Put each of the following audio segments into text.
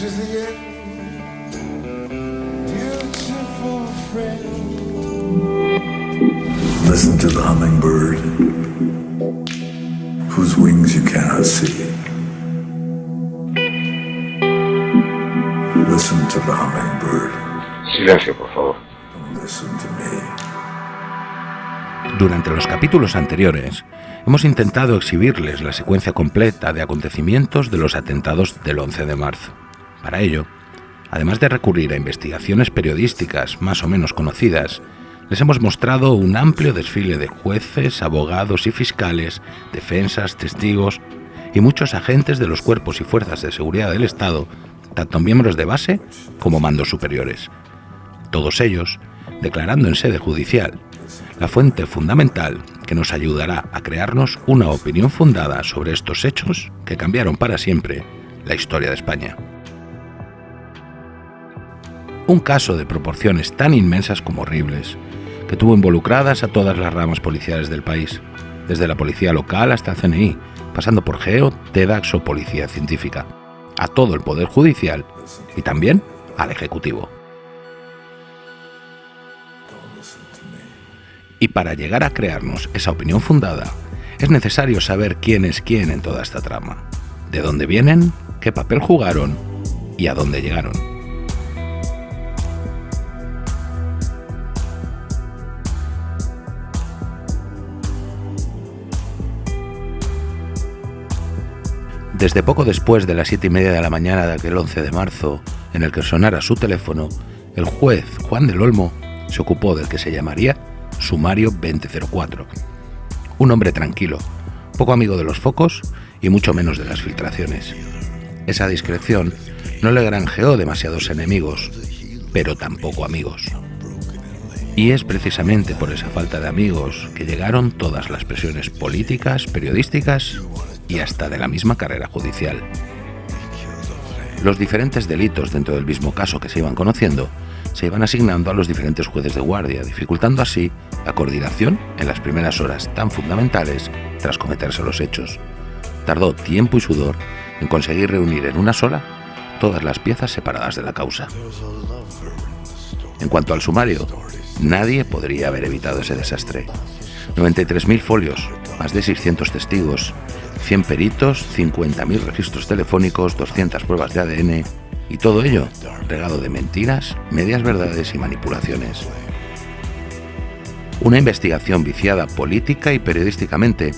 is the end, beautiful friend. Listen to the hummingbird, whose wings you cannot see. Listen to the hummingbird. Silencio, por favor. Listen to me. Durante los capítulos anteriores, hemos intentado exhibirles la secuencia completa de acontecimientos de los atentados del 11 de marzo. Para ello, además de recurrir a investigaciones periodísticas más o menos conocidas, les hemos mostrado un amplio desfile de jueces, abogados y fiscales, defensas, testigos y muchos agentes de los cuerpos y fuerzas de seguridad del Estado, tanto miembros de base como mandos superiores. Todos ellos declarando en sede judicial, la fuente fundamental que nos ayudará a crearnos una opinión fundada sobre estos hechos que cambiaron para siempre la historia de España. Un caso de proporciones tan inmensas como horribles, que tuvo involucradas a todas las ramas policiales del país, desde la policía local hasta el CNI, pasando por GEO, TEDx o Policía Científica, a todo el Poder Judicial y también al Ejecutivo. Y para llegar a crearnos esa opinión fundada, es necesario saber quién es quién en toda esta trama, de dónde vienen, qué papel jugaron y a dónde llegaron. Desde poco después de las 7:30 de la mañana de aquel 11 de marzo, en el que sonara su teléfono, el juez Juan del Olmo se ocupó del que se llamaría Sumario 2004. Un hombre tranquilo, poco amigo de los focos y mucho menos de las filtraciones. Esa discreción no le granjeó demasiados enemigos, pero tampoco amigos. Y es precisamente por esa falta de amigos que llegaron todas las presiones políticas, periodísticas y hasta de la misma carrera judicial. Los diferentes delitos dentro del mismo caso que se iban conociendo se iban asignando a los diferentes jueces de guardia, dificultando así la coordinación en las primeras horas tan fundamentales tras cometerse los hechos. Tardó tiempo y sudor en conseguir reunir en una sola todas las piezas separadas de la causa. En cuanto al sumario, nadie podría haber evitado ese desastre. 93.000 folios, más de 600 testigos, 100 peritos, 50.000 registros telefónicos, 200 pruebas de ADN y todo ello regado de mentiras, medias verdades y manipulaciones. Una investigación viciada política y periodísticamente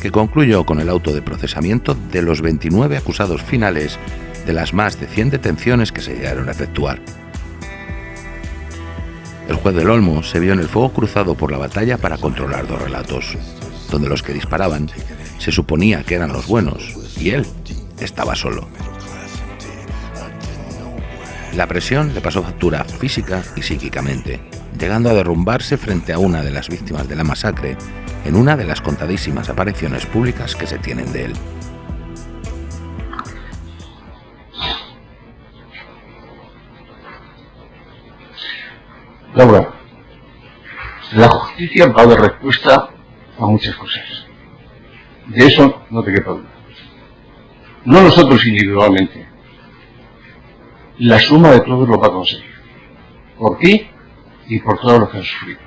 que concluyó con el auto de procesamiento de los 29 acusados finales de las más de 100 detenciones que se llegaron a efectuar. El juez del Olmo se vio en el fuego cruzado por la batalla para controlar dos relatos, donde los que disparaban se suponía que eran los buenos y él estaba solo. La presión le pasó factura física y psíquicamente, llegando a derrumbarse frente a una de las víctimas de la masacre en una de las contadísimas apariciones públicas que se tienen de él. Laura, la justicia va a dar respuesta a muchas cosas. De eso no te quepa duda. No nosotros individualmente. La suma de todos lo va a conseguir. Por ti y por todos los que han sufrido.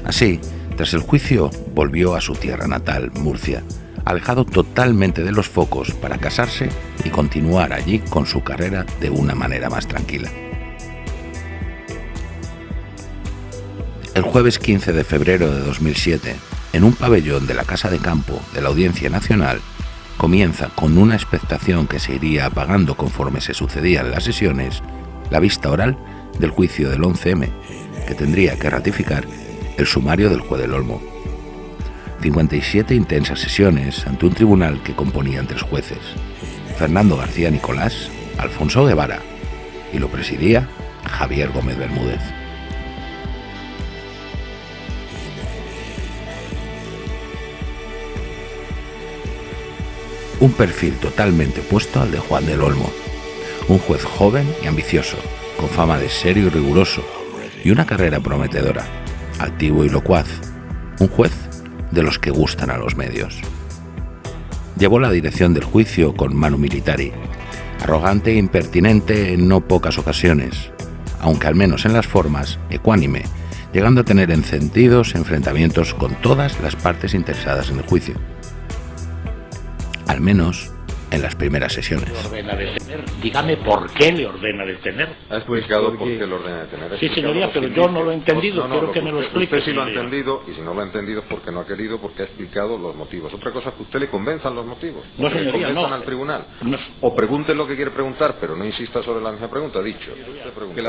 Así, tras el juicio, volvió a su tierra natal, Murcia, alejado totalmente de los focos para casarse y continuar allí con su carrera de una manera más tranquila. El jueves 15 de febrero de 2007, en un pabellón de la Casa de Campo de la Audiencia Nacional, comienza con una expectación que se iría apagando conforme se sucedían las sesiones, la vista oral del juicio del 11M, que tendría que ratificar el sumario del juez del Olmo. 57 intensas sesiones ante un tribunal que componían 3 jueces, Fernando García Nicolás, Alfonso Guevara, y lo presidía Javier Gómez Bermúdez. Un perfil totalmente opuesto al de Juan del Olmo, un juez joven y ambicioso, con fama de serio y riguroso, y una carrera prometedora, altivo y locuaz, un juez de los que gustan a los medios. llevó la dirección del juicio con manu militari, arrogante e impertinente en no pocas ocasiones, aunque al menos en las formas, ecuánime, llegando a tener encendidos enfrentamientos con todas las partes interesadas en el juicio. Al menos en las primeras sesiones. Ordena detener. Dígame por qué le ordena detener. Ha explicado por qué le ordena detener. Sí, señoría, pero yo no lo he entendido. Quiero que me lo explique. Usted sí lo ha entendido, y si no lo ha entendido es porque no ha querido, porque ha explicado los motivos. Otra cosa es que usted le convenzan los motivos. No, señoría, le convenzan no. al tribunal. No. O pregunte lo que quiere preguntar, pero no insista sobre la misma pregunta. Dicho.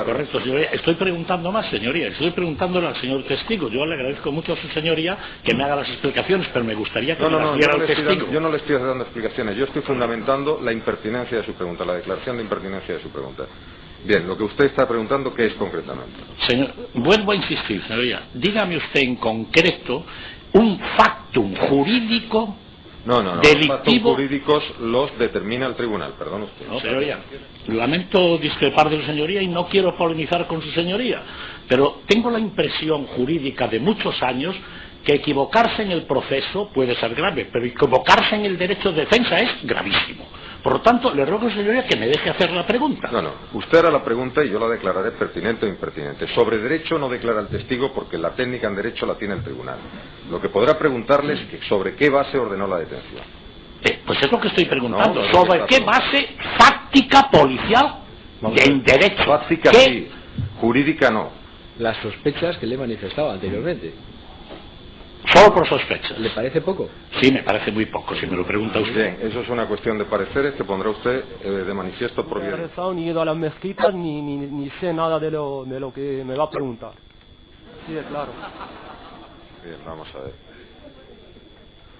Correcto, señoría. Estoy preguntando más, señoría. Estoy preguntándole al señor testigo. Yo le agradezco mucho a su señoría que me haga las explicaciones, pero me gustaría que me las diera al testigo. Yo no le estoy dando explicaciones. Yo estoy fundamentando la impertinencia de su pregunta, la declaración de impertinencia de su pregunta. Bien, lo que usted está preguntando, ¿qué es concretamente? Señor, vuelvo a insistir, señoría. Dígame usted en concreto un factum jurídico delictivo. Los factos jurídicos los determina el tribunal, perdón usted. No, señoría, lamento discrepar de su señoría y no quiero polemizar con su señoría, pero tengo la impresión jurídica de muchos años que equivocarse en el proceso puede ser grave, pero equivocarse en el derecho de defensa es gravísimo. Por lo tanto, le ruego, señoría, que me deje hacer la pregunta. No, usted hará la pregunta y yo la declararé pertinente o impertinente. Sobre derecho no declara el testigo porque la técnica en derecho la tiene el tribunal. Lo que podrá preguntarle es que sobre qué base ordenó la detención. Pues es lo que estoy preguntando. No, ¿Sobre qué base fáctica policial en derecho? Fáctica sí, jurídica no. Las sospechas que le he manifestado anteriormente. Solo por sospechas. ¿Le parece poco? Sí, me parece muy poco, si me lo pregunta usted. Bien, eso es una cuestión de pareceres que pondrá usted de manifiesto por bien. No he rezado, ni he ido a las mezquitas, ni sé nada de lo que me va a preguntar. Sí, claro. Bien, vamos a ver.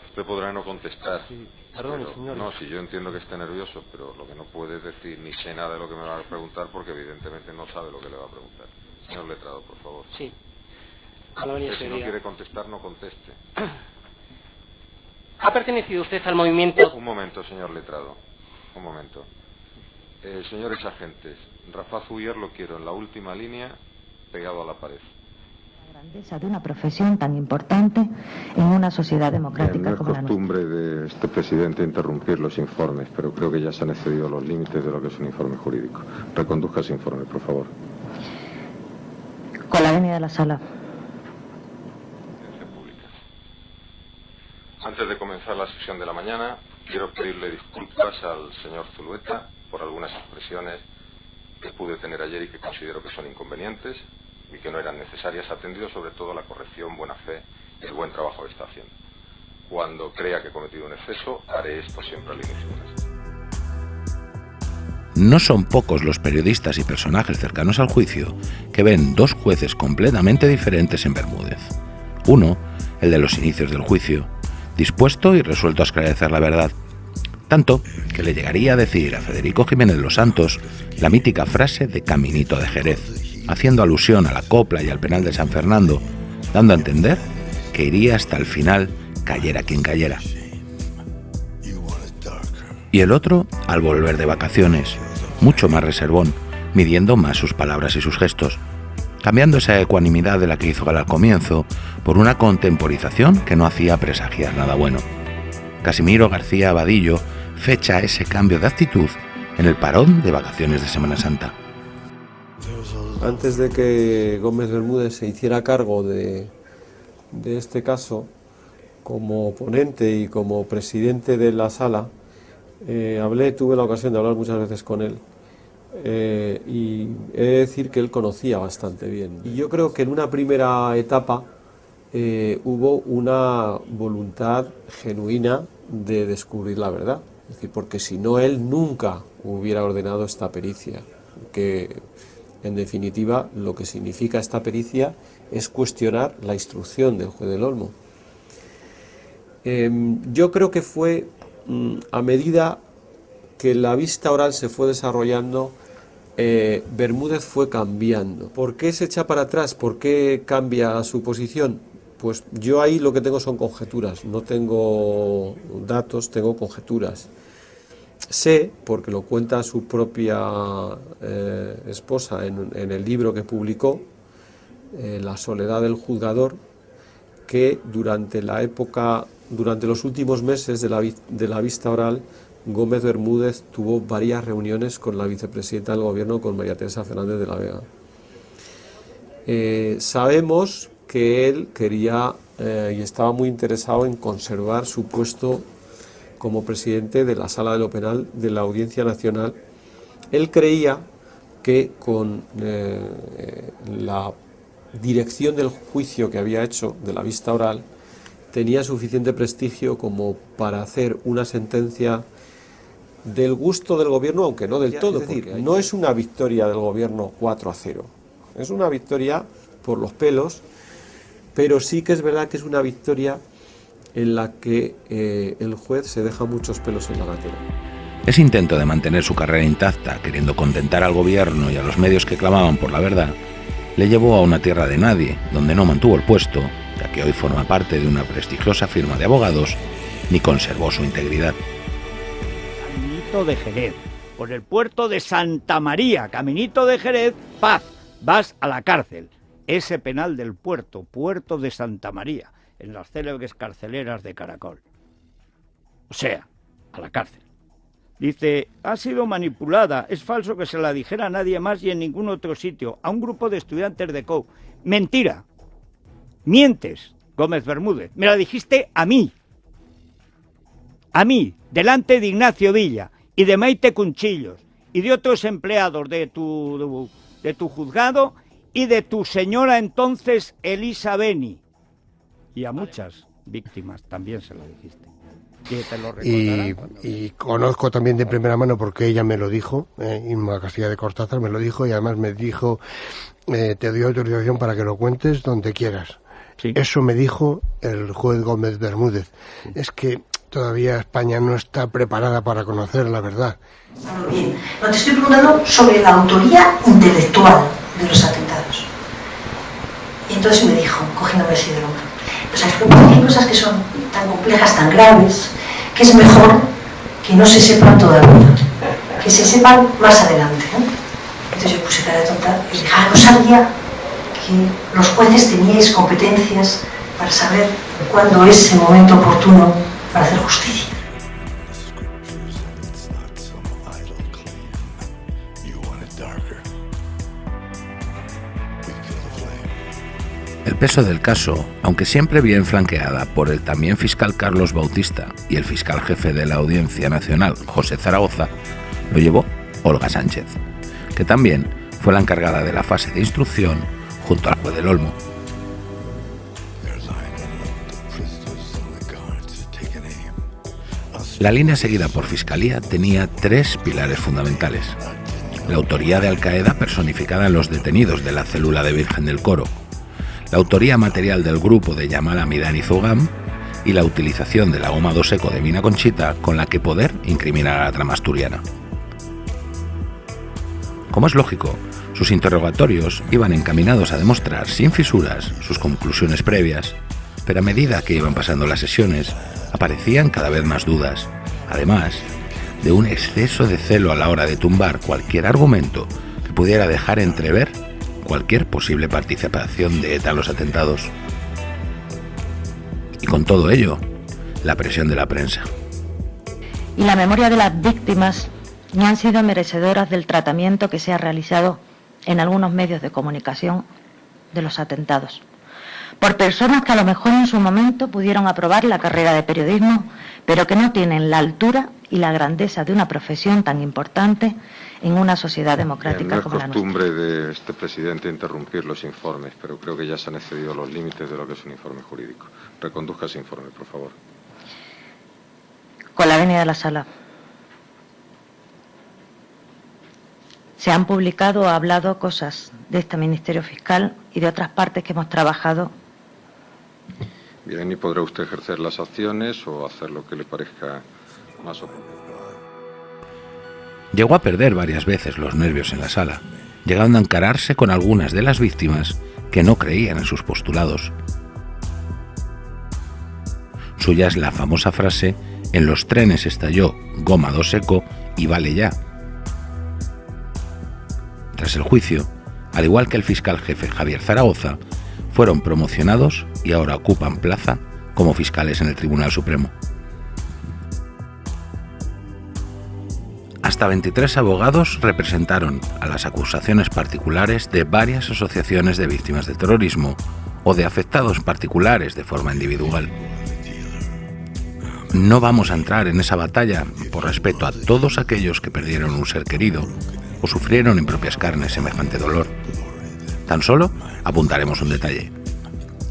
Usted podrá no contestar. Sí, perdón, señor. No, sí, yo entiendo que esté nervioso, pero lo que no puede es decir ni sé nada de lo que me va a preguntar porque evidentemente no sabe lo que le va a preguntar. Señor letrado, por favor. Sí. Si no quiere contestar, no conteste. ¿Ha pertenecido usted al movimiento? Un momento, señor letrado. Un momento. Señores agentes, Rafaz Uyer lo quiero en la última línea, pegado a la pared. La grandeza de una profesión tan importante en una sociedad democrática como la nuestra. No es costumbre de este presidente interrumpir los informes, pero creo que ya se han excedido los límites de lo que es un informe jurídico. Reconduzca ese informe, por favor. Con la venia de la sala. Antes de comenzar la sesión de la mañana, quiero pedirle disculpas al señor Zulueta por algunas expresiones que pude tener ayer y que considero que son inconvenientes y que no eran necesarias, atendido sobre todo a la corrección, buena fe y el buen trabajo que está haciendo. Cuando crea que he cometido un exceso, haré esto siempre al inicio de una sesión. No son pocos los periodistas y personajes cercanos al juicio que ven dos jueces completamente diferentes en Bermúdez. Uno, el de los inicios del juicio, dispuesto y resuelto a esclarecer la verdad, tanto que le llegaría a decir a Federico Jiménez Los Santos la mítica frase de Caminito de Jerez, haciendo alusión a la copla y al penal de San Fernando, dando a entender que iría hasta el final, cayera quien cayera. Y el otro, al volver de vacaciones, mucho más reservón, midiendo más sus palabras y sus gestos, cambiando esa ecuanimidad de la que hizo gala al comienzo por una contemporización que no hacía presagiar nada bueno. Casimiro García Abadillo fecha ese cambio de actitud en el parón de vacaciones de Semana Santa. Antes de que Gómez Bermúdez se hiciera cargo de este caso, como ponente y como presidente de la sala, tuve la ocasión de hablar muchas veces con él. Y he de decir que él conocía bastante bien. Y yo creo que en una primera etapa hubo una voluntad genuina de descubrir la verdad. Es decir, porque si no, él nunca hubiera ordenado esta pericia. Que, en definitiva, lo que significa esta pericia es cuestionar la instrucción del juez del Olmo. Yo creo que fue a medida que la vista oral se fue desarrollando, Bermúdez fue cambiando. ¿Por qué se echa para atrás? ¿Por qué cambia su posición? Pues yo ahí lo que tengo son conjeturas, no tengo datos, tengo conjeturas. Sé, porque lo cuenta su propia esposa en el libro que publicó, La soledad del juzgador, que durante la época durante los últimos meses de la vista oral, Gómez Bermúdez tuvo varias reuniones con la vicepresidenta del Gobierno, con María Teresa Fernández de la Vega. Sabemos que él quería y estaba muy interesado en conservar su puesto como presidente de la Sala de lo Penal de la Audiencia Nacional. Él creía que con la dirección del juicio que había hecho, de la vista oral, tenía suficiente prestigio como para hacer una sentencia del gusto del Gobierno, aunque no del todo. Es decir, no es una victoria del Gobierno 4-0, es una victoria por los pelos, pero sí que es verdad que es una victoria en la que el juez se deja muchos pelos en la gatera. Ese intento de mantener su carrera intacta, queriendo contentar al gobierno y a los medios que clamaban por la verdad, le llevó a una tierra de nadie, donde no mantuvo el puesto, ya que hoy forma parte de una prestigiosa firma de abogados, ni conservó su integridad. Caminito de Jerez, por el puerto de Santa María, caminito de Jerez, paz, vas a la cárcel. Ese penal del puerto, puerto de Santa María, en las célebres carceleras de Caracol. O sea, a la cárcel. Dice, ha sido manipulada, es falso que se la dijera a nadie más y en ningún otro sitio, a un grupo de estudiantes de COU. Mentira, mientes, Gómez Bermúdez, me la dijiste a mí, delante de Ignacio Villa y de Maite Cunchillos y de otros empleados de tu juzgado y de tu señora entonces Elisa Beni. Y a muchas víctimas también se lo dijiste. Y conozco también de primera mano porque ella me lo dijo, Inma Castilla de Cortázar me lo dijo y además me dijo, te doy autorización para que lo cuentes donde quieras. Sí. Eso me dijo el juez Gómez Bermúdez. Sí. Es que todavía España no está preparada para conocer la verdad. Bien, no te estoy preguntando sobre la autoría intelectual de los atentados. Y entonces me dijo, cogiéndome así del hombro, o sea, hay cosas que son tan complejas, tan graves, que es mejor que no se sepan todavía, que se sepan más adelante, ¿no? Entonces yo puse cara de tonta y dije, no sabía que los jueces teníais competencias para saber cuándo es el momento oportuno para hacer justicia. El peso del caso, aunque siempre bien flanqueada por el también fiscal Carlos Bautista y el fiscal jefe de la Audiencia Nacional, José Zaragoza, lo llevó Olga Sánchez, que también fue la encargada de la fase de instrucción junto al juez del Olmo. La línea seguida por Fiscalía tenía tres pilares fundamentales: la autoría de Al-Qaeda personificada en los detenidos de la célula de Virgen del Coro, la autoría material del grupo de Yamal Hamidán y Zogam y la utilización de la goma 2 eco de Mina Conchita con la que poder incriminar a la trama asturiana. Como es lógico, sus interrogatorios iban encaminados a demostrar sin fisuras sus conclusiones previas, pero a medida que iban pasando las sesiones aparecían cada vez más dudas, además de un exceso de celo a la hora de tumbar cualquier argumento que pudiera dejar entrever cualquier posible participación de ETA en los atentados. Y con todo ello, la presión de la prensa. Y la memoria de las víctimas no han sido merecedoras del tratamiento que se ha realizado en algunos medios de comunicación de los atentados, por personas que a lo mejor en su momento pudieron aprobar la carrera de periodismo, pero que no tienen la altura y la grandeza de una profesión tan importante en una sociedad democrática como la nuestra. No es costumbre de este presidente interrumpir los informes, pero creo que ya se han excedido los límites de lo que es un informe jurídico. Reconduzca ese informe, por favor. Con la venia de la sala. Se han publicado o hablado cosas de este Ministerio Fiscal y de otras partes que hemos trabajado. Bien, y podrá usted ejercer las acciones o hacer lo que le parezca más oportuno. Llegó a perder varias veces los nervios en la sala, llegando a encararse con algunas de las víctimas que no creían en sus postulados. Suya es la famosa frase: en los trenes estalló goma 2 eco y vale ya. Tras el juicio, al igual que el fiscal jefe Javier Zaragoza, fueron promocionados y ahora ocupan plaza como fiscales en el Tribunal Supremo. Hasta 23 abogados representaron a las acusaciones particulares de varias asociaciones de víctimas de terrorismo o de afectados particulares de forma individual. No vamos a entrar en esa batalla por respeto a todos aquellos que perdieron un ser querido o sufrieron en propias carnes semejante dolor. Tan solo apuntaremos un detalle.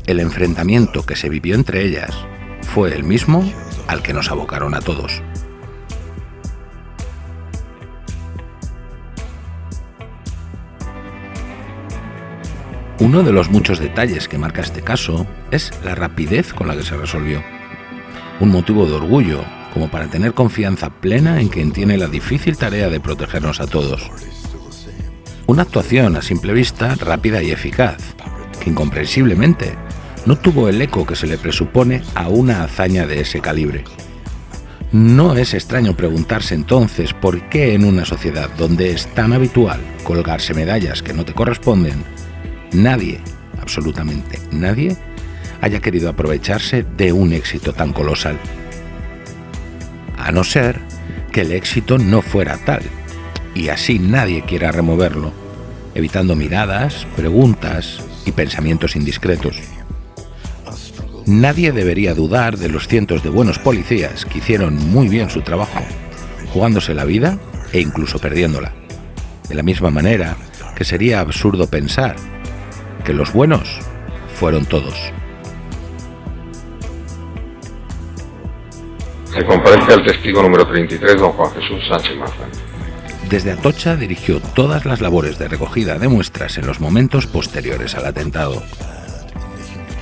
El enfrentamiento que se vivió entre ellas fue el mismo al que nos abocaron a todos. Uno de los muchos detalles que marca este caso es la rapidez con la que se resolvió. Un motivo de orgullo, como para tener confianza plena en quien tiene la difícil tarea de protegernos a todos. Una actuación a simple vista rápida y eficaz, que incomprensiblemente no tuvo el eco que se le presupone a una hazaña de ese calibre. No es extraño preguntarse entonces por qué en una sociedad donde es tan habitual colgarse medallas que no te corresponden, nadie, absolutamente nadie, haya querido aprovecharse de un éxito tan colosal. A no ser que el éxito no fuera tal, y así nadie quiera removerlo, evitando miradas, preguntas y pensamientos indiscretos. Nadie debería dudar de los cientos de buenos policías que hicieron muy bien su trabajo, jugándose la vida e incluso perdiéndola. De la misma manera que sería absurdo pensar que los buenos fueron todos. Se comparece al testigo número 33, don Juan Jesús Sánchez Mazán. Desde Atocha dirigió todas las labores de recogida de muestras en los momentos posteriores al atentado.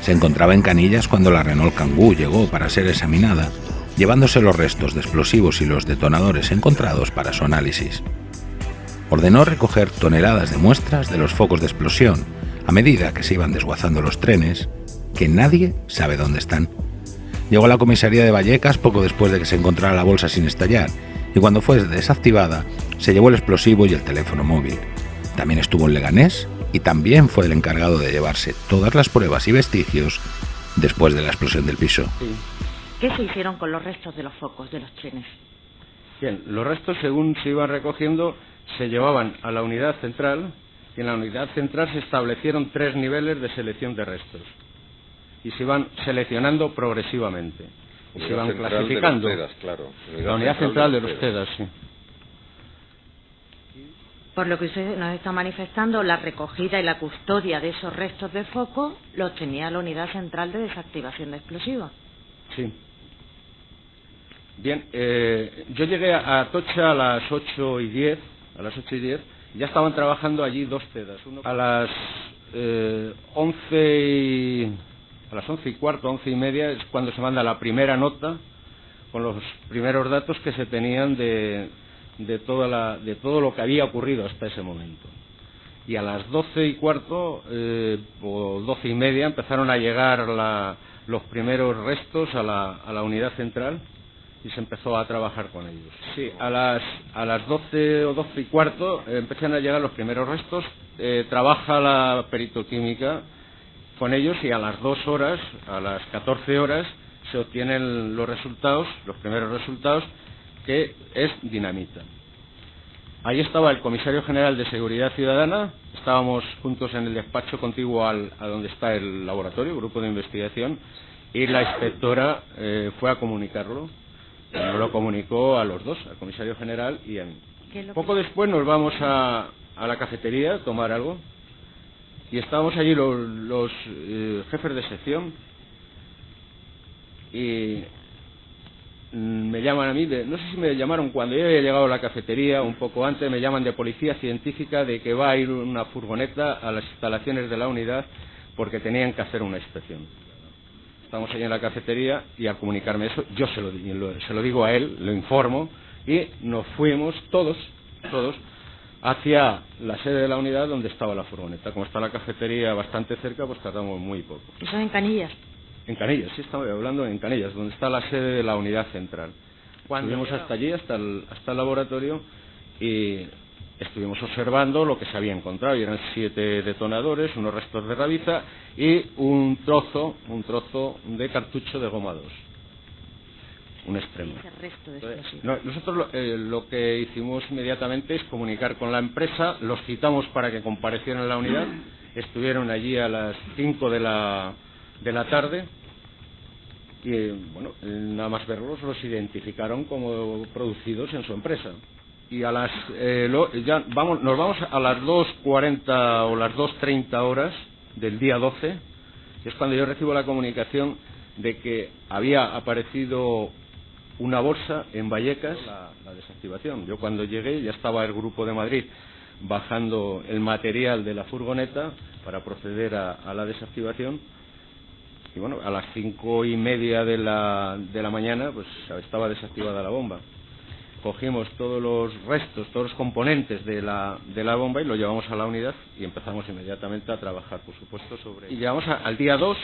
Se encontraba en Canillas cuando la Renault Kangoo llegó para ser examinada, llevándose los restos de explosivos y los detonadores encontrados para su análisis. Ordenó recoger toneladas de muestras de los focos de explosión a medida que se iban desguazando los trenes, que nadie sabe dónde están. Llegó a la comisaría de Vallecas poco después de que se encontrara la bolsa sin estallar, y cuando fue desactivada, se llevó el explosivo y el teléfono móvil. También estuvo en Leganés, y también fue el encargado de llevarse todas las pruebas y vestigios después de la explosión del piso. ¿Qué se hicieron con los restos de los focos de los trenes? Bien, los restos, según se iban recogiendo, se llevaban a la unidad central, y en la unidad central se establecieron 3 niveles de selección de restos. Y se iban seleccionando progresivamente. Y se iban clasificando. De los TEDAS, claro. La unidad central de los TEDAS, sí. Por lo que usted nos está manifestando, la recogida y la custodia de esos restos de foco los tenía la unidad central de desactivación de explosivos. Sí. Bien, yo llegué a Atocha a las 8:10, ya estaban trabajando allí 2 TEDAS. Uno a las 11:15, 11:30 es cuando se manda la primera nota con los primeros datos que se tenían de todo lo que había ocurrido hasta ese momento. Y a las 12:15 o 12:30 empezaron a llegar los primeros restos a la unidad central y se empezó a trabajar con ellos. Sí, a las 12 o 12:15 empiezan a llegar los primeros restos, trabaja la peritoquímica con ellos y a las 2 horas, a las 14 horas, se obtienen los primeros resultados, que es dinamita. Ahí estaba el comisario general de Seguridad Ciudadana, estábamos juntos en el despacho contiguo a donde está el laboratorio, grupo de investigación, y la inspectora fue a comunicarlo. Nos lo comunicó a los dos, al comisario general y a mí. Poco después nos vamos a la cafetería a tomar algo y estábamos allí los jefes de sección y me llaman a mí, no sé si me llamaron cuando yo había llegado a la cafetería, un poco antes, me llaman de policía científica de que va a ir una furgoneta a las instalaciones de la unidad porque tenían que hacer una inspección. Estamos allí en la cafetería y al comunicarme eso, yo se lo digo a él, lo informo y nos fuimos todos hacia la sede de la unidad donde estaba la furgoneta. Como está la cafetería bastante cerca, pues tardamos muy poco. ¿Eso en Canillas? En Canillas, sí, estamos hablando en Canillas, donde está la sede de la unidad central. Fuimos hasta allí, hasta el laboratorio y estuvimos observando lo que se había encontrado, y eran 7 detonadores, unos restos de rabiza y un trozo de cartucho de goma 2. Un extremo. Nosotros lo que hicimos inmediatamente es comunicar con la empresa, los citamos para que comparecieran en la unidad, estuvieron allí a las 5 de la tarde y, bueno, nada más verlos los identificaron como producidos en su empresa. Y a las nos vamos a las 2:40 o las 2:30 horas del día 12, que es cuando yo recibo la comunicación de que había aparecido una bolsa en Vallecas, la desactivación. Yo cuando llegué ya estaba el grupo de Madrid bajando el material de la furgoneta para proceder a la desactivación, y bueno, a las 5:30 de la mañana pues estaba desactivada la bomba. Cogimos todos los restos, todos los componentes de la bomba y lo llevamos a la unidad y empezamos inmediatamente a trabajar, por supuesto, sobre... Y llegamos al día 2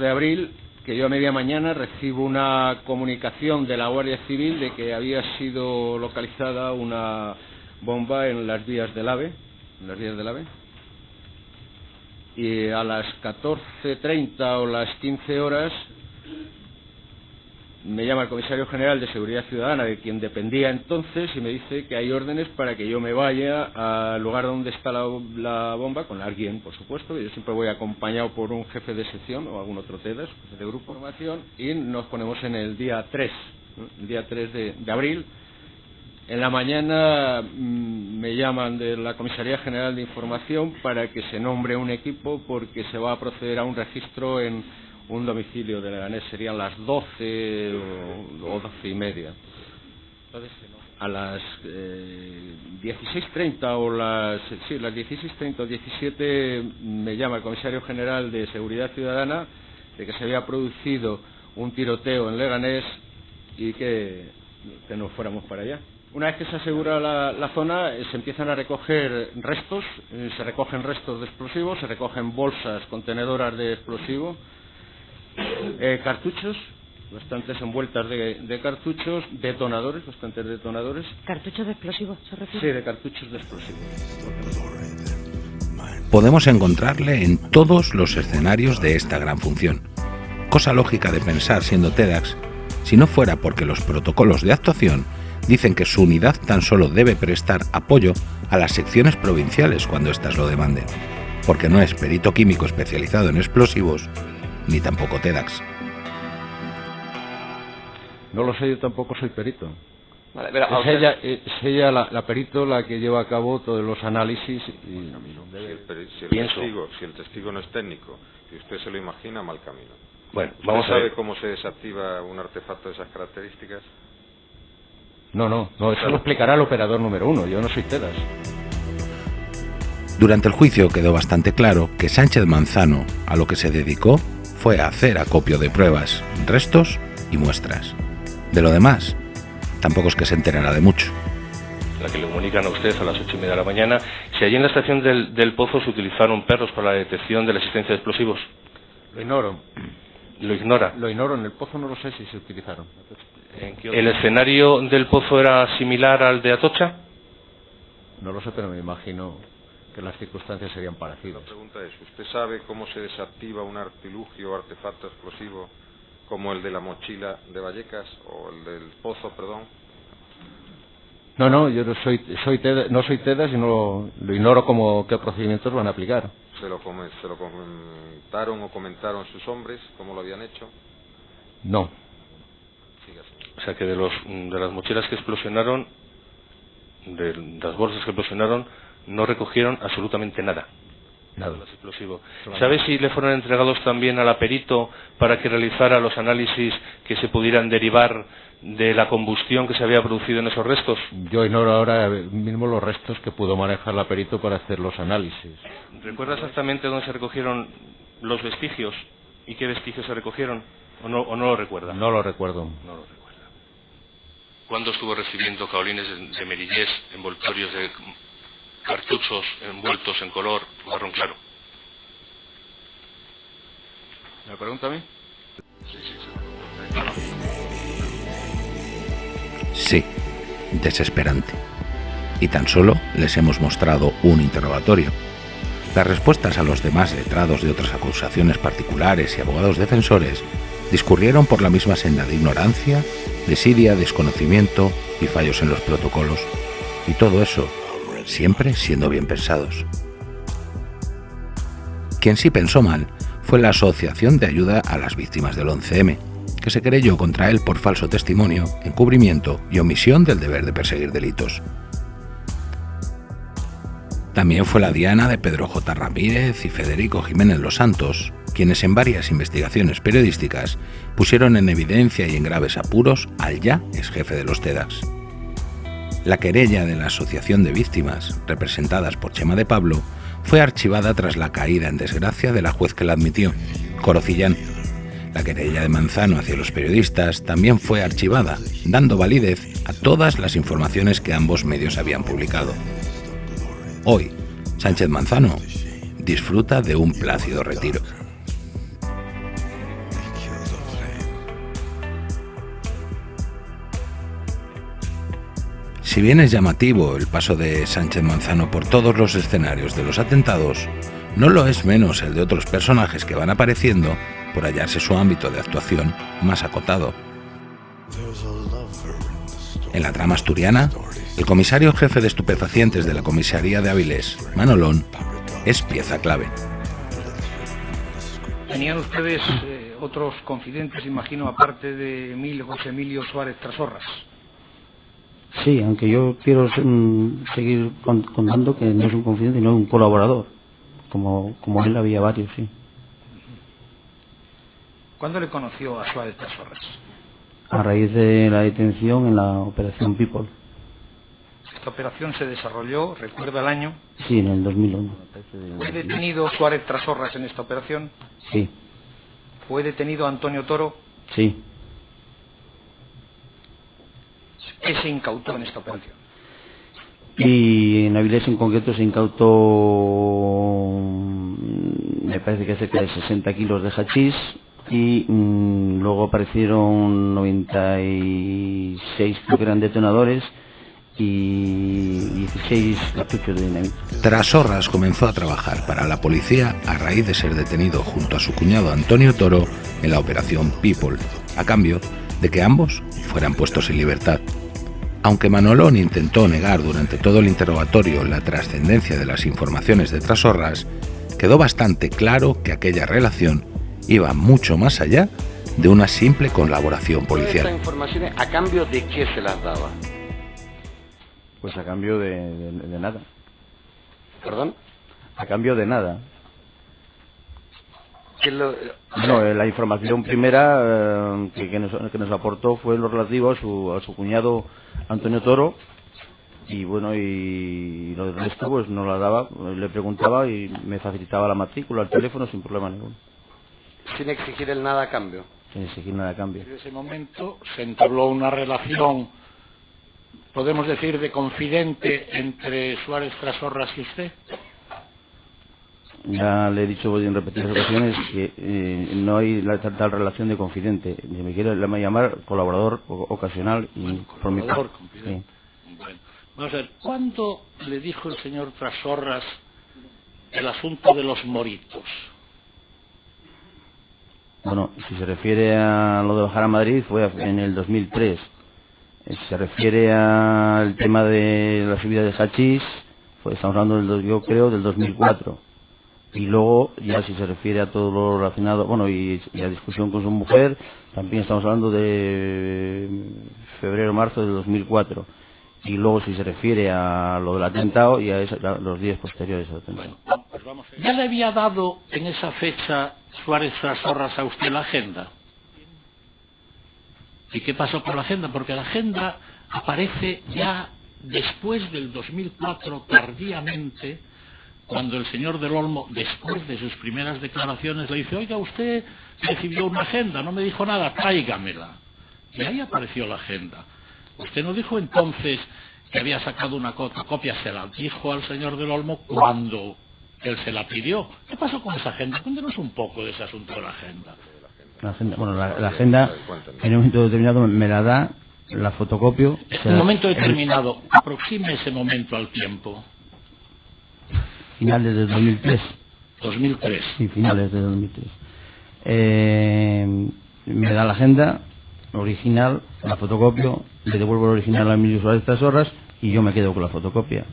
de abril, que yo a media mañana recibo una comunicación de la Guardia Civil de que había sido localizada una bomba en las vías del AVE, y a las 14:30 o las 15 horas me llama el comisario general de Seguridad Ciudadana, de quien dependía entonces, y me dice que hay órdenes para que yo me vaya al lugar donde está la bomba, con alguien, por supuesto, y yo siempre voy acompañado por un jefe de sección o algún otro TEDAS, jefe de grupo de formación, y nos ponemos en el día 3, ¿no? El día 3 de abril. En la mañana me llaman de la Comisaría General de Información para que se nombre un equipo porque se va a proceder a un registro en un domicilio de Leganés. Serían las 12 o 12:30. Entonces, a las 16:30 o las 16:30 o 17 me llama el Comisario General de Seguridad Ciudadana de que se había producido un tiroteo en Leganés y que nos fuéramos para allá. Una vez que se asegura la zona, se empiezan a recoger restos, se recogen restos de explosivos, se recogen bolsas contenedoras de explosivo, cartuchos, bastantes envueltas de cartuchos, detonadores, bastantes detonadores. ¿Cartuchos de explosivos se refiere? Sí, de cartuchos de explosivos. Podemos encontrarle en todos los escenarios de esta gran función. Cosa lógica de pensar siendo TEDx, si no fuera porque los protocolos de actuación dicen que su unidad tan solo debe prestar apoyo a las secciones provinciales cuando éstas lo demanden, porque no es perito químico especializado en explosivos, ni tampoco TEDx. No lo sé, yo tampoco soy perito. Vale, pero es ella la perito la que lleva a cabo todos los análisis y si el testigo no es técnico y usted se lo imagina, mal camino. Bueno, ¿Usted sabe cómo se desactiva un artefacto de esas características? No, eso lo explicará el operador número 1, yo no soy TEDAS. Durante el juicio quedó bastante claro que Sánchez Manzano a lo que se dedicó fue a hacer acopio de pruebas, restos y muestras. De lo demás, tampoco es que se enterara de mucho. La que le comunican a ustedes a las 8:30 de la mañana, si allí en la estación del Pozo se utilizaron perros para la detección de la existencia de explosivos. Lo ignoro. ¿Lo ignora? Lo ignoro, en el Pozo no lo sé si se utilizaron. ¿El escenario del Pozo era similar al de Atocha? No lo sé, pero me imagino que las circunstancias serían parecidas. La pregunta es, ¿usted sabe cómo se desactiva un artilugio o artefacto explosivo como el de la mochila de Vallecas o el del Pozo, perdón? No, yo no soy TEDAS y no lo ignoro qué procedimientos van a aplicar. ¿Se lo comentaron o comentaron sus hombres cómo lo habían hecho? No. O sea que de las mochilas que explosionaron, de las bolsas que explosionaron, no recogieron absolutamente nada. Nada. Explosivo. ¿Sabe si le fueron entregados también a la perito para que realizara los análisis que se pudieran derivar de la combustión que se había producido en esos restos? Yo ignoro ahora mismo los restos que pudo manejar la perito para hacer los análisis. ¿Recuerda exactamente dónde se recogieron los vestigios y qué vestigios se recogieron? ¿O no lo recuerda? No lo recuerdo. No lo recuerda. ¿Cuándo estuvo recibiendo caolines de Merillés, envoltorios de cartuchos envueltos en color marrón claro? ¿Me pregunta a mí? Sí, desesperante. y tan solo les hemos mostrado un interrogatorio. Las respuestas a los demás letrados de otras acusaciones particulares y abogados defensores discurrieron por la misma senda de ignorancia, desidia, desconocimiento y fallos en los protocolos. Y todo eso, siempre siendo bien pensados. Quien sí pensó mal fue la Asociación de Ayuda a las Víctimas del 11M, que se querelló contra él por falso testimonio, encubrimiento y omisión del deber de perseguir delitos. También fue la diana de Pedro J. Ramírez y Federico Jiménez Los Santos, quienes en varias investigaciones periodísticas pusieron en evidencia y en graves apuros al ya exjefe de los TEDx. La querella de la Asociación de Víctimas, representadas por Chema de Pablo, fue archivada tras la caída en desgracia de la juez que la admitió, Corocillán. La querella de Manzano hacia los periodistas también fue archivada, dando validez a todas las informaciones que ambos medios habían publicado. Hoy, Sánchez Manzano disfruta de un plácido retiro. Si bien es llamativo el paso de Sánchez Manzano por todos los escenarios de los atentados, no lo es menos el de otros personajes que van apareciendo por hallarse su ámbito de actuación más acotado. En la trama asturiana, el comisario jefe de estupefacientes de la comisaría de Avilés, Manolón, es pieza clave. ¿Tenían ustedes otros confidentes, imagino, aparte de José Emilio Suárez Trasorras? Sí, aunque yo quiero seguir contando que no es un confidente, no es un colaborador. Como él había varios, sí. ¿Cuándo le conoció a Suárez Trasorras? A raíz de la detención en la Operación People. Esta operación se desarrolló, ¿recuerda el año? Sí, en el 2001. ¿Fue detenido Suárez Trasorras en esta operación? Sí. ¿Fue detenido Antonio Toro? Sí. ¿Qué se incautó en esta operación? Y en Avilés en concreto se incautó, me parece que cerca de 60 kilos de hachís y luego aparecieron 96 que eran detonadores y 16 cartuchos de dinamita. Trasorras comenzó a trabajar para la policía a raíz de ser detenido junto a su cuñado Antonio Toro en la Operación People, a cambio de que ambos fueran puestos en libertad. Aunque Manolón intentó negar durante todo el interrogatorio la trascendencia de las informaciones de Trasorras, quedó bastante claro que aquella relación iba mucho más allá de una simple colaboración policial. ¿Estas informaciones a cambio de qué se las daba? Pues a cambio de nada. ¿Perdón? A cambio de nada. No, la información primera que nos aportó fue lo relativo a su cuñado Antonio Toro y bueno, y lo del resto pues no la daba, le preguntaba y me facilitaba la matrícula, el teléfono sin problema ninguno. Sin exigir el nada a cambio. Sin exigir nada a cambio. En ese momento se entabló una relación, podemos decir, de confidente entre Suárez Trasorras y usted. Ya le he dicho en repetidas ocasiones que no hay tal relación de confidente. Me quiere llamar colaborador ocasional y por mi parte. Sí. Bueno, vamos a ver, ¿cuándo le dijo el señor Trasorras el asunto de los moritos? Bueno, si se refiere a lo de bajar a Madrid fue en el 2003. Si se refiere al tema de la subida de hachís, estamos hablando yo creo del 2004. Y luego, ya si se refiere a todo lo relacionado, bueno, y a discusión con su mujer, también estamos hablando de febrero-marzo del 2004. Y luego, si se refiere a lo del atentado y a los días posteriores al atentado. Bueno, pues vamos a ver. ¿Ya le había dado en esa fecha Suárez Trasorras a usted la agenda? ¿Y qué pasó con la agenda? Porque la agenda aparece ya después del 2004, tardíamente, cuando el señor del Olmo, después de sus primeras declaraciones, le dice: oiga, usted recibió una agenda, no me dijo nada, tráigamela. Y ahí apareció la agenda. Usted no dijo entonces que había sacado una copia, se la dijo al señor del Olmo cuando él se la pidió. ¿Qué pasó con esa agenda? Cuéntenos un poco de ese asunto de la agenda. La agenda, bueno, la agenda en un momento determinado me la da la fotocopio. En un momento determinado, aproxime ese momento al tiempo. Finales del 2003. 2003. Sí, finales del 2003. Me da la agenda original, la fotocopio, le devuelvo el original a Emilio Suárez Trasorras y yo me quedo con la fotocopia.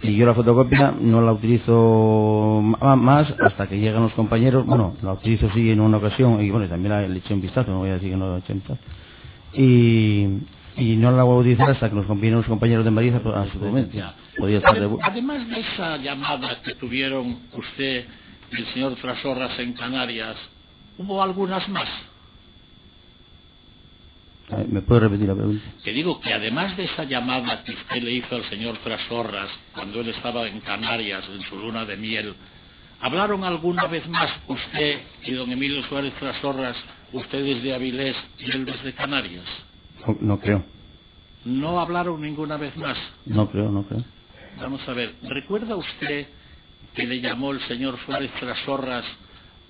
Y yo la fotocopia no la utilizo más hasta que llegan los compañeros. Bueno, la utilizo sí en una ocasión y bueno, también le eché un vistazo, no voy a decir que no le eché un vistazo. Y no la voy a utilizar hasta que nos convienen los compañeros de Madrid a su momento. Podría estar Además de esa llamada que tuvieron usted y el señor Trasorras en Canarias, ¿hubo algunas más? ¿Me puede repetir la pregunta? Que digo que además de esa llamada que usted le hizo al señor Trasorras cuando él estaba en Canarias en su luna de miel, ¿hablaron alguna vez más usted y don Emilio Suárez Trasorras, usted desde Avilés y él desde Canarias? No creo. ¿No hablaron ninguna vez más? No creo. Vamos a ver, ¿recuerda usted que le llamó el señor Suárez Trasorras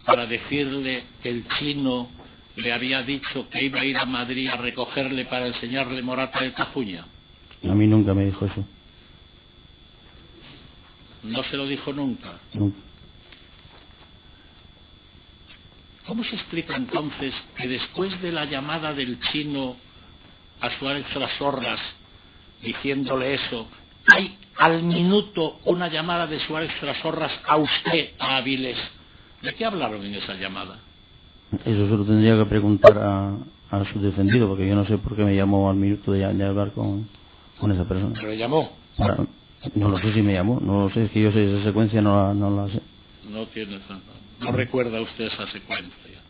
para decirle que el chino le había dicho que iba a ir a Madrid a recogerle para enseñarle Morata de Tajuña? A mí nunca me dijo eso. ¿No se lo dijo nunca? Nunca. ¿Cómo se explica entonces que después de la llamada del chino a Suárez Trasorras diciéndole eso, hay al minuto una llamada de Suárez Trasorras a usted, a Avilés? ¿De qué hablaron en esa llamada? Eso se lo tendría que preguntar a su defendido, porque yo no sé por qué me llamó al minuto de hablar con esa persona. ¿Pero le llamó? No lo sé si me llamó, no lo sé, es que yo sé esa secuencia, no la sé. No recuerda usted esa secuencia.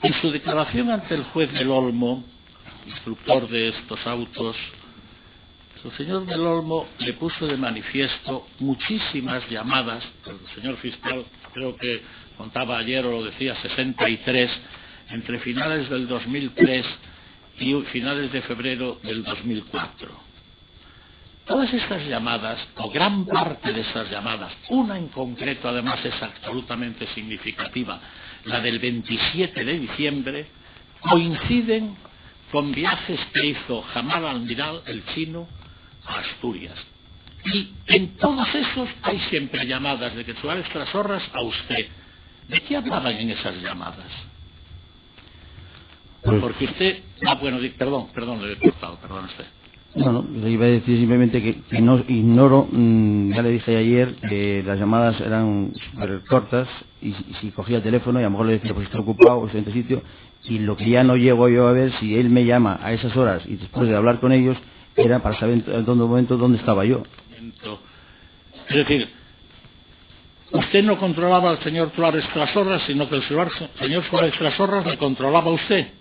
En su declaración ante el juez del Olmo, instructor de estos autos, el señor del Olmo le puso de manifiesto muchísimas llamadas, el señor fiscal creo que contaba ayer o lo decía 63, entre finales del 2003 y finales de febrero del 2004. Todas estas llamadas, o gran parte de esas llamadas, una en concreto además es absolutamente significativa, la del 27 de diciembre, coinciden con viajes que hizo Jamal Almiral, el chino, a Asturias. Y en todos esos hay siempre llamadas de que Suárez Trasorras a usted. ¿De qué hablaban en esas llamadas? Porque usted... perdón, le he cortado, perdón usted. No, le iba a decir simplemente que no ignoro, ya le dije ayer que las llamadas eran súper cortas y si cogía el teléfono y a lo mejor le decía pues estoy ocupado, estoy en este sitio, y lo que ya no llego yo a ver si él me llama a esas horas y después de hablar con ellos era para saber en todo momento dónde estaba yo. Es decir, usted no controlaba al señor Suárez Trasorras, sino que el señor Suárez Trasorras le controlaba a usted.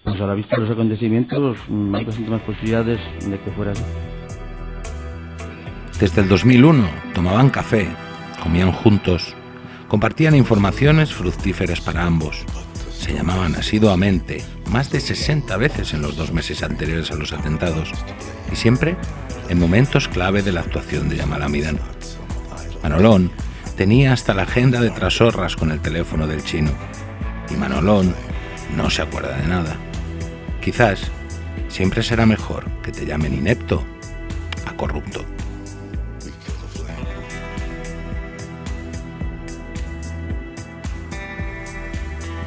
Pues a la vista de los acontecimientos hay bastante más posibilidades de que fuera así. Desde el 2001 tomaban café, comían juntos, compartían informaciones fructíferas para ambos. Se llamaban asiduamente, más de 60 veces en los 2 meses anteriores a los atentados, y siempre en momentos clave de la actuación de Yamal Amidán. Manolón tenía hasta la agenda de Trasorras con el teléfono del chino, y Manolón no se acuerda de nada. Quizás siempre será mejor que te llamen inepto a corrupto.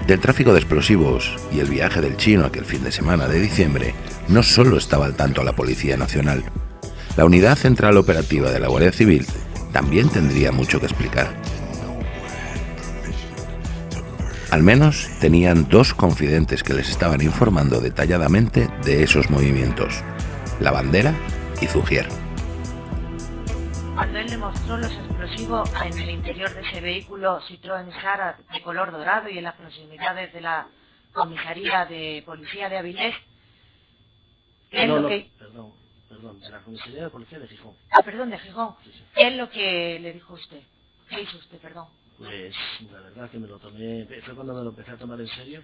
Del tráfico de explosivos y el viaje del chino aquel fin de semana de diciembre, no solo estaba al tanto la Policía Nacional. La Unidad Central Operativa de la Guardia Civil también tendría mucho que explicar. Al menos tenían 2 confidentes que les estaban informando detalladamente de esos movimientos: La Bandera y Zugier. Cuando él le mostró los explosivos en el interior de ese vehículo Citroën Sara de color dorado y en las proximidades de la comisaría de policía de Avilés, Perdón, de la comisaría de policía de Gijón. Perdón, de Gijón. ¿Qué es lo que le dijo usted? ¿Qué hizo usted, perdón? Pues la verdad que me lo tomé, fue cuando me lo empecé a tomar en serio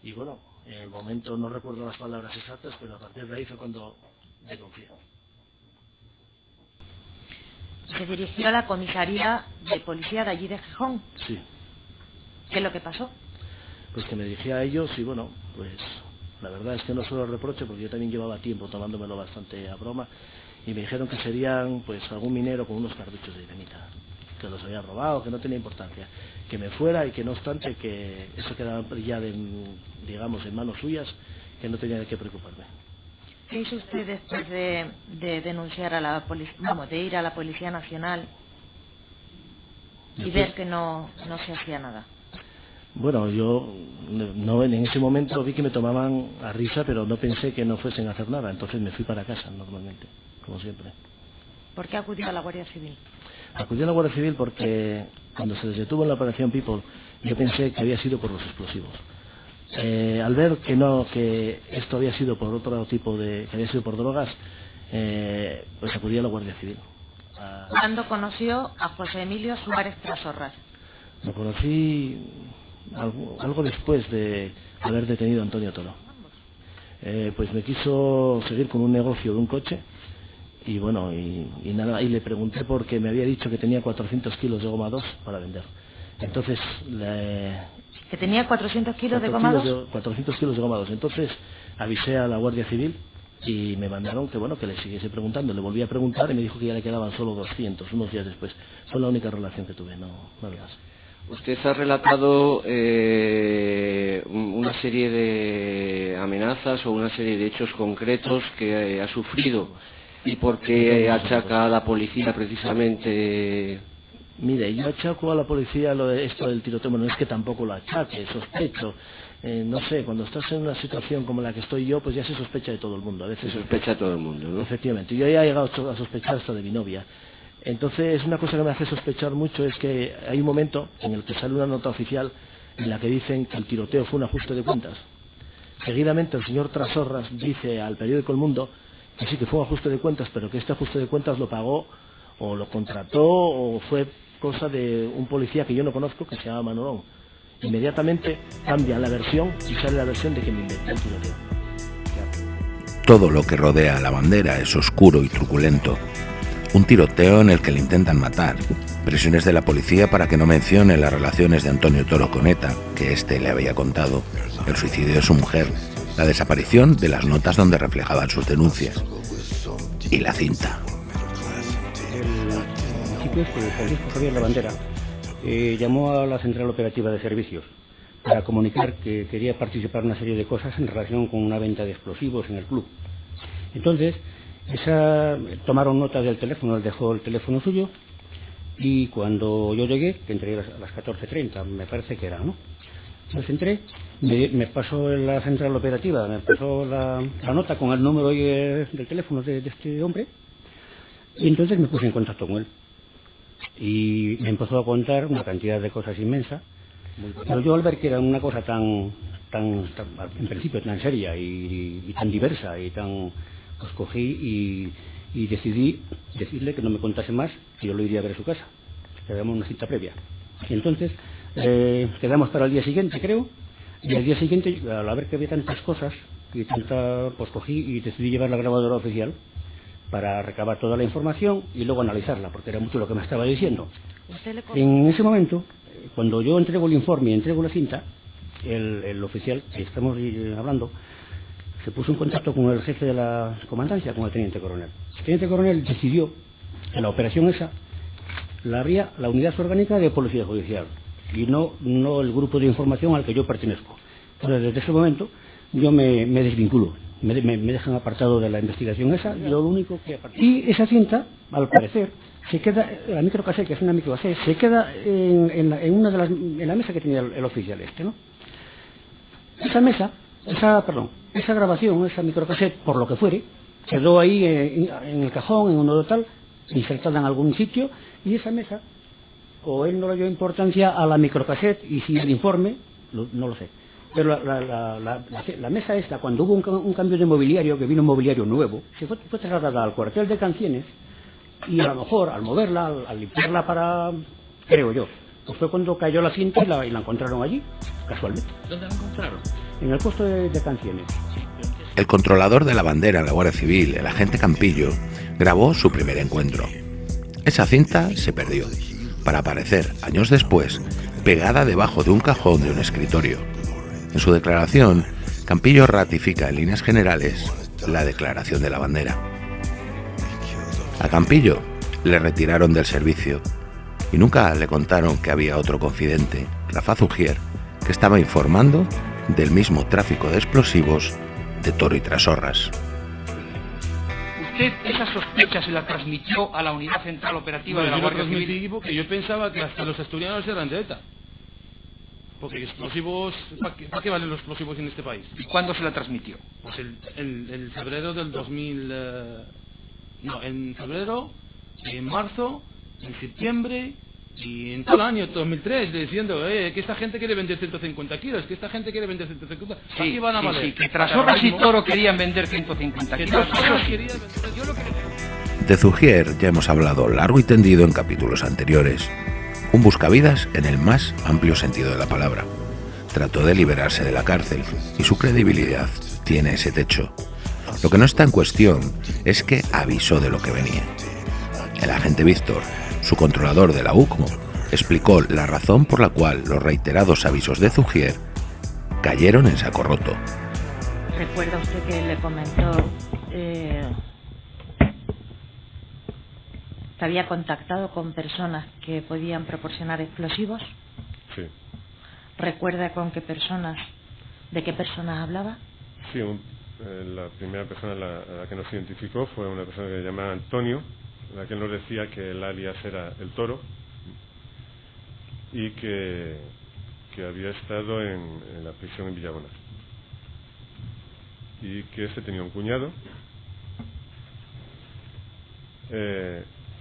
y bueno, en el momento no recuerdo las palabras exactas, pero a partir de ahí fue cuando me confié. Se dirigió a la comisaría de policía de allí de Gijón. Sí. ¿Qué es lo que pasó? Pues que me dirigí a ellos y bueno, pues La verdad es que no solo reproche, porque yo también llevaba tiempo tomándomelo bastante a broma, y me dijeron que serían pues algún minero con unos cartuchos de dinamita, que los habían robado, que no tenía importancia, que me fuera y que no obstante que eso quedaba ya digamos en manos suyas, que no tenía de qué preocuparme. ¿Qué hizo usted después de denunciar a la policía, de ir a la Policía Nacional y ver que no se hacía nada? Bueno, yo no, en ese momento vi que me tomaban a risa, pero no pensé que no fuesen a hacer nada, entonces me fui para casa normalmente, como siempre. ¿Por qué acudió a la Guardia Civil? Acudí a la Guardia Civil porque cuando se les detuvo en la operación People, yo pensé que había sido por los explosivos. Al ver que esto había sido por otro tipo que había sido por drogas, pues acudí a la Guardia Civil. ¿Cuándo conoció a José Emilio Suárez Trasorras? Lo conocí algo después de haber detenido a Antonio Toro. Pues me quiso seguir con un negocio de un coche y bueno, y nada, y le pregunté porque me había dicho que tenía 400 kilos de goma 2 para vender. Entonces ¿Que tenía 400 kilos de goma 2? 400 kilos de goma 2. Entonces avisé a la Guardia Civil y me mandaron que le siguiese preguntando. Le volví a preguntar y me dijo que ya le quedaban solo 200 unos días después. Fue la única relación que tuve, no nada más. Usted ha relatado una serie de amenazas o una serie de hechos concretos que ha sufrido. ¿Y por qué achaca a la policía precisamente? Mire, yo achaco a la policía esto del tiroteo, no es que tampoco lo achaque, sospecho. No sé, cuando estás en una situación como la que estoy yo, pues ya se sospecha de todo el mundo. A veces se sospecha de todo el mundo, ¿no? Efectivamente, yo ya he llegado a sospechar hasta de mi novia. Entonces, una cosa que me hace sospechar mucho es que hay un momento en el que sale una nota oficial en la que dicen que el tiroteo fue un ajuste de cuentas. Seguidamente el señor Trasorras dice al periódico El Mundo que sí que fue un ajuste de cuentas, pero que este ajuste de cuentas lo pagó o lo contrató o fue cosa de un policía que yo no conozco que se llama Manolón. Inmediatamente cambia la versión y sale la versión de que me inventé el tiroteo. Todo lo que rodea a la bandera es oscuro y truculento. Un tiroteo en el que le intentan matar, presiones de la policía para que no mencione las relaciones de Antonio Toro con ETA, que éste le había contado, el suicidio de su mujer, la desaparición de las notas donde reflejaban sus denuncias y la cinta. Francisco Javier La Bandera llamó a la Central Operativa de Servicios para comunicar que quería participar en una serie de cosas en relación con una venta de explosivos en el club. Entonces, tomaron nota del teléfono, él dejó el teléfono suyo y cuando yo llegué, que entré a las 14:30, me parece que era, ¿no? Entonces entré, me pasó en la Central Operativa, me pasó la nota con el número del teléfono de este hombre y entonces me puse en contacto con él. Y me empezó a contar una cantidad de cosas inmensa, pero yo al ver que era una cosa tan en principio tan seria y tan diversa y tan, pues cogí y decidí decirle que no me contase más, que yo lo iría a ver a su casa, que hagamos una cita previa. Y entonces quedamos para el día siguiente, creo, y al día siguiente, al ver que había tantas cosas y pues cogí y decidí llevar la grabadora oficial para recabar toda la información y luego analizarla, porque era mucho lo que me estaba diciendo. En ese momento, cuando yo entrego el informe y entrego la cinta, el oficial que estamos hablando se puso en contacto con el jefe de la comandancia, con el teniente coronel. El teniente coronel decidió que la operación esa la haría la unidad orgánica de policía judicial y no el grupo de información al que yo pertenezco. Entonces, desde ese momento yo me desvinculo. Me dejan apartado de la investigación esa, yo lo único que y esa cinta, al parecer, se queda, la microcassette, que es una microcassette, se queda en la mesa que tenía el oficial ¿no? Esa grabación, esa microcassette, por lo que fuere, quedó ahí en el cajón, en uno de tal, insertada en algún sitio, y esa mesa, o él no le dio importancia a la microcassette, y si el informe, no lo sé. Pero la mesa esta, cuando hubo un cambio de mobiliario, que vino un mobiliario nuevo, se fue trasladada al cuartel de Cancienes y a lo mejor al moverla, al limpiarla creo yo, pues fue cuando cayó la cinta y la encontraron allí, casualmente. ¿Dónde la encontraron? En el puesto de Cancienes. El controlador de la bandera en la Guardia Civil, el agente Campillo, grabó su primer encuentro. Esa cinta se perdió, para aparecer, años después, pegada debajo de un cajón de un escritorio. En su declaración, Campillo ratifica en líneas generales la declaración de la bandera. A Campillo le retiraron del servicio y nunca le contaron que había otro confidente, Rafa Zugier, que estaba informando del mismo tráfico de explosivos de Toro y Trasorras. ¿Usted esa sospecha se la transmitió a la Unidad Central Operativa de la Guardia Civil? Porque yo pensaba que hasta los asturianos eran de ETA. Porque explosivos, ¿para qué valen los explosivos en este país? ¿Y cuándo se la transmitió? Pues el febrero del 2000... en febrero, en marzo, en septiembre y en todo el año 2003, diciendo que esta gente quiere vender 150 kilos, que esta gente quiere vender 150 kilos. Sí, aquí van a valer. Sí, que Trasorras y Toro querían vender 150 kilos. De Zugier ya hemos hablado largo y tendido en capítulos anteriores. Un buscavidas en el más amplio sentido de la palabra. Trató de liberarse de la cárcel y su credibilidad tiene ese techo. Lo que no está en cuestión es que avisó de lo que venía. El agente Víctor, su controlador de la UCMO, explicó la razón por la cual los reiterados avisos de Zugier cayeron en saco roto. ¿Recuerda usted que le comentó que había contactado con personas que podían proporcionar explosivos? Sí. ¿Recuerda con qué personas, de qué personas hablaba? Sí, la primera persona a la que nos identificó fue una persona que se llamaba Antonio, la que nos decía que el alias era el Toro y que había estado en la prisión en Villabona y que este tenía un cuñado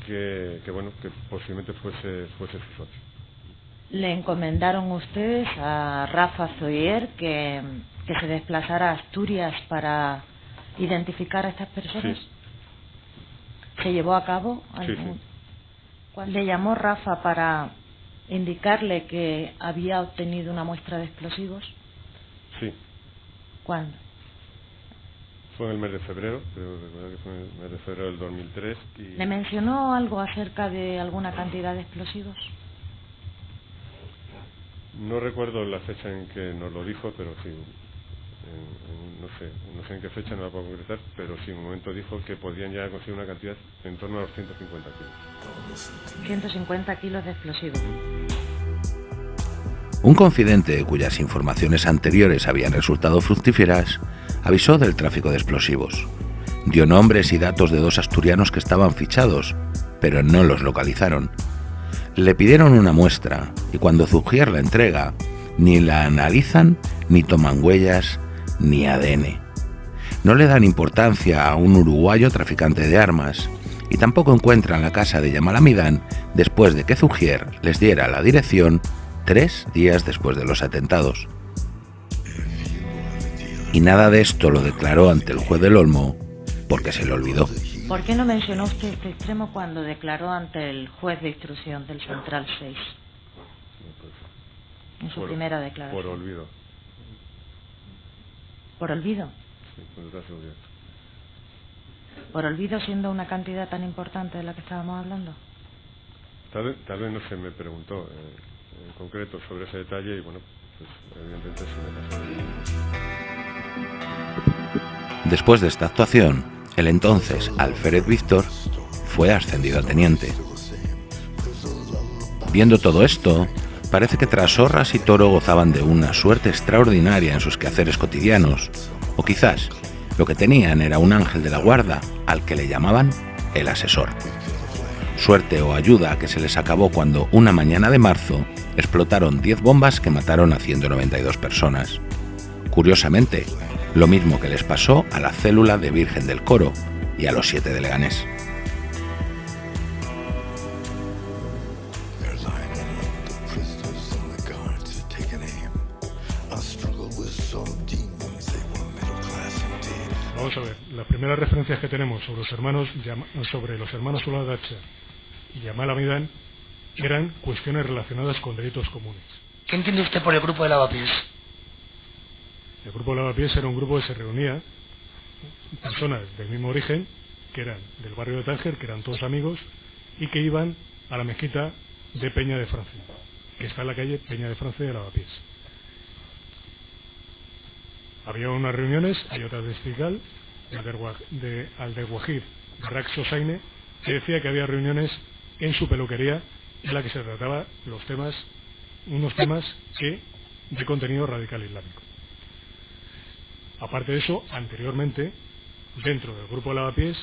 que posiblemente fuese su socio. ¿Le encomendaron ustedes a Rafa Zugier que se desplazara a Asturias para identificar a estas personas? Sí. ¿Se llevó a cabo algún? Sí. ¿Cuál le llamó Rafa para indicarle que había obtenido una muestra de explosivos? Sí. ¿Cuándo? Fue en el mes de febrero, creo recordar que fue en el mes de febrero del 2003. ¿Le mencionó algo acerca de alguna cantidad de explosivos? No recuerdo la fecha en que nos lo dijo, pero sí, no sé en qué fecha, no la puedo concretar, pero sí, en un momento dijo que podían ya conseguir una cantidad en torno a los 150 kilos. 150 kilos de explosivos. Un confidente cuyas informaciones anteriores habían resultado fructíferas avisó del tráfico de explosivos. Dio nombres y datos de 2 asturianos que estaban fichados, pero no los localizaron. Le pidieron una muestra y cuando Zugier la entrega, ni la analizan, ni toman huellas, ni ADN. No le dan importancia a un uruguayo traficante de armas y tampoco encuentran la casa de Yamal Amidán después de que Zugier les diera la dirección 3 días después de los atentados. Y nada de esto lo declaró ante el juez del Olmo porque se le olvidó. ¿Por qué no mencionó usted este extremo cuando declaró ante el juez de instrucción del Central 6? En su primera declaración. Por olvido. ¿Por olvido? Sí, por desgracia. ¿Por olvido siendo una cantidad tan importante de la que estábamos hablando? Tal vez no se me preguntó en concreto sobre ese detalle y bueno, pues evidentemente sí me pasó. Después de esta actuación, el entonces alférez Víctor fue ascendido a teniente. Viendo todo esto, parece que Trasorras y Toro gozaban de una suerte extraordinaria en sus quehaceres cotidianos, o quizás lo que tenían era un ángel de la guarda al que le llamaban el asesor. Suerte o ayuda que se les acabó cuando una mañana de marzo explotaron 10 bombas que mataron a 192 personas. Curiosamente, lo mismo que les pasó a la célula de Virgen del Coro y a los 7 de Leganés. Vamos a ver, las primeras referencias que tenemos sobre los hermanos Uladacha y Yamal Amidán eran cuestiones relacionadas con delitos comunes. ¿Qué entiende usted por el grupo de Lavapiés? El grupo de Lavapiés era un grupo que se reunía personas del mismo origen, que eran del barrio de Tánger, que eran todos amigos, y que iban a la mezquita de Peña de Francia, que está en la calle Peña de Francia de Lavapiés. Había unas reuniones, hay otras de Stigal, de Aldeguajid, Rax Sosaine, que decía que había reuniones en su peluquería en la que se trataba unos temas de contenido radical islámico. Aparte de eso, anteriormente, dentro del grupo Lavapiés,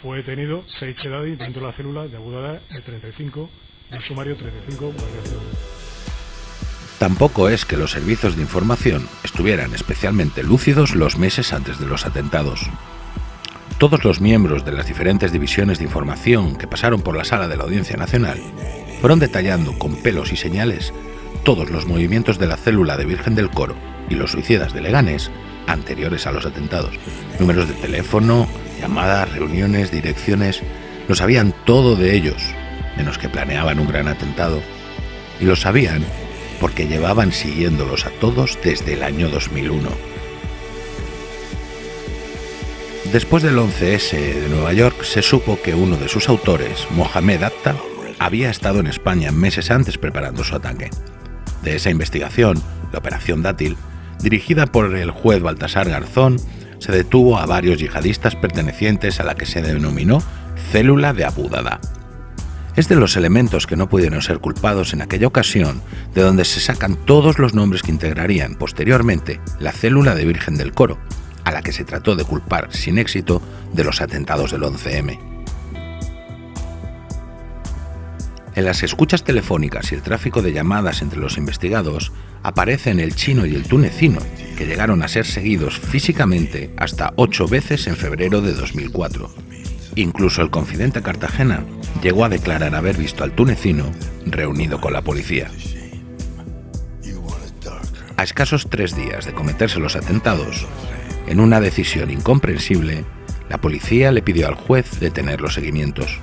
fue detenido Said Chedadi dentro de la célula de Abu Dada del sumario 35. Tampoco es que los servicios de información estuvieran especialmente lúcidos los meses antes de los atentados. Todos los miembros de las diferentes divisiones de información que pasaron por la sala de la Audiencia Nacional fueron detallando con pelos y señales todos los movimientos de la célula de Virgen del Coro y los suicidas de Leganés anteriores a los atentados. Números de teléfono, llamadas, reuniones, direcciones, lo sabían todo de ellos, menos que planeaban un gran atentado. Y lo sabían porque llevaban siguiéndolos a todos desde el año 2001. Después del 11S de Nueva York se supo que uno de sus autores, Mohamed Atta, había estado en España meses antes preparando su ataque. De esa investigación, la Operación Dátil, dirigida por el juez Baltasar Garzón, se detuvo a varios yihadistas pertenecientes a la que se denominó Célula de Abu Dada. Es de los elementos que no pudieron ser culpados en aquella ocasión, de donde se sacan todos los nombres que integrarían posteriormente la Célula de Virgen del Coro, a la que se trató de culpar sin éxito de los atentados del 11M. En las escuchas telefónicas y el tráfico de llamadas entre los investigados aparecen el chino y el tunecino, que llegaron a ser seguidos físicamente hasta 8 veces en febrero de 2004. Incluso el confidente Cartagena llegó a declarar haber visto al tunecino reunido con la policía. A escasos 3 días de cometerse los atentados, en una decisión incomprensible, la policía le pidió al juez detener los seguimientos.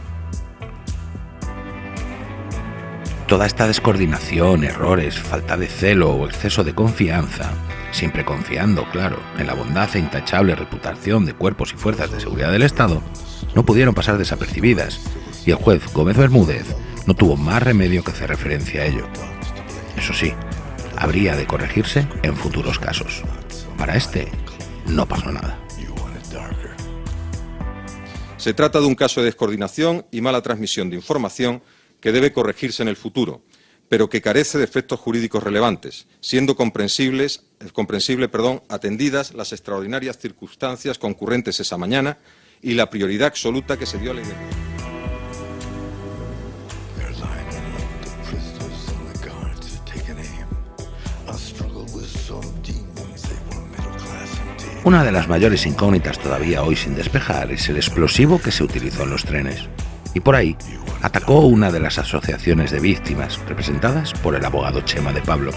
Toda esta descoordinación, errores, falta de celo o exceso de confianza, siempre confiando, claro, en la bondad e intachable reputación de cuerpos y fuerzas de seguridad del Estado, no pudieron pasar desapercibidas, y el juez Gómez Bermúdez no tuvo más remedio que hacer referencia a ello. Eso sí, habría de corregirse en futuros casos. Para este, no pasó nada. Se trata de un caso de descoordinación y mala transmisión de información que debe corregirse en el futuro, pero que carece de efectos jurídicos relevantes, siendo comprensible, atendidas las extraordinarias circunstancias concurrentes esa mañana y la prioridad absoluta que se dio a la identidad. Una de las mayores incógnitas todavía hoy sin despejar es el explosivo que se utilizó en los trenes. Y por ahí atacó una de las asociaciones de víctimas, representadas por el abogado Chema de Pablo.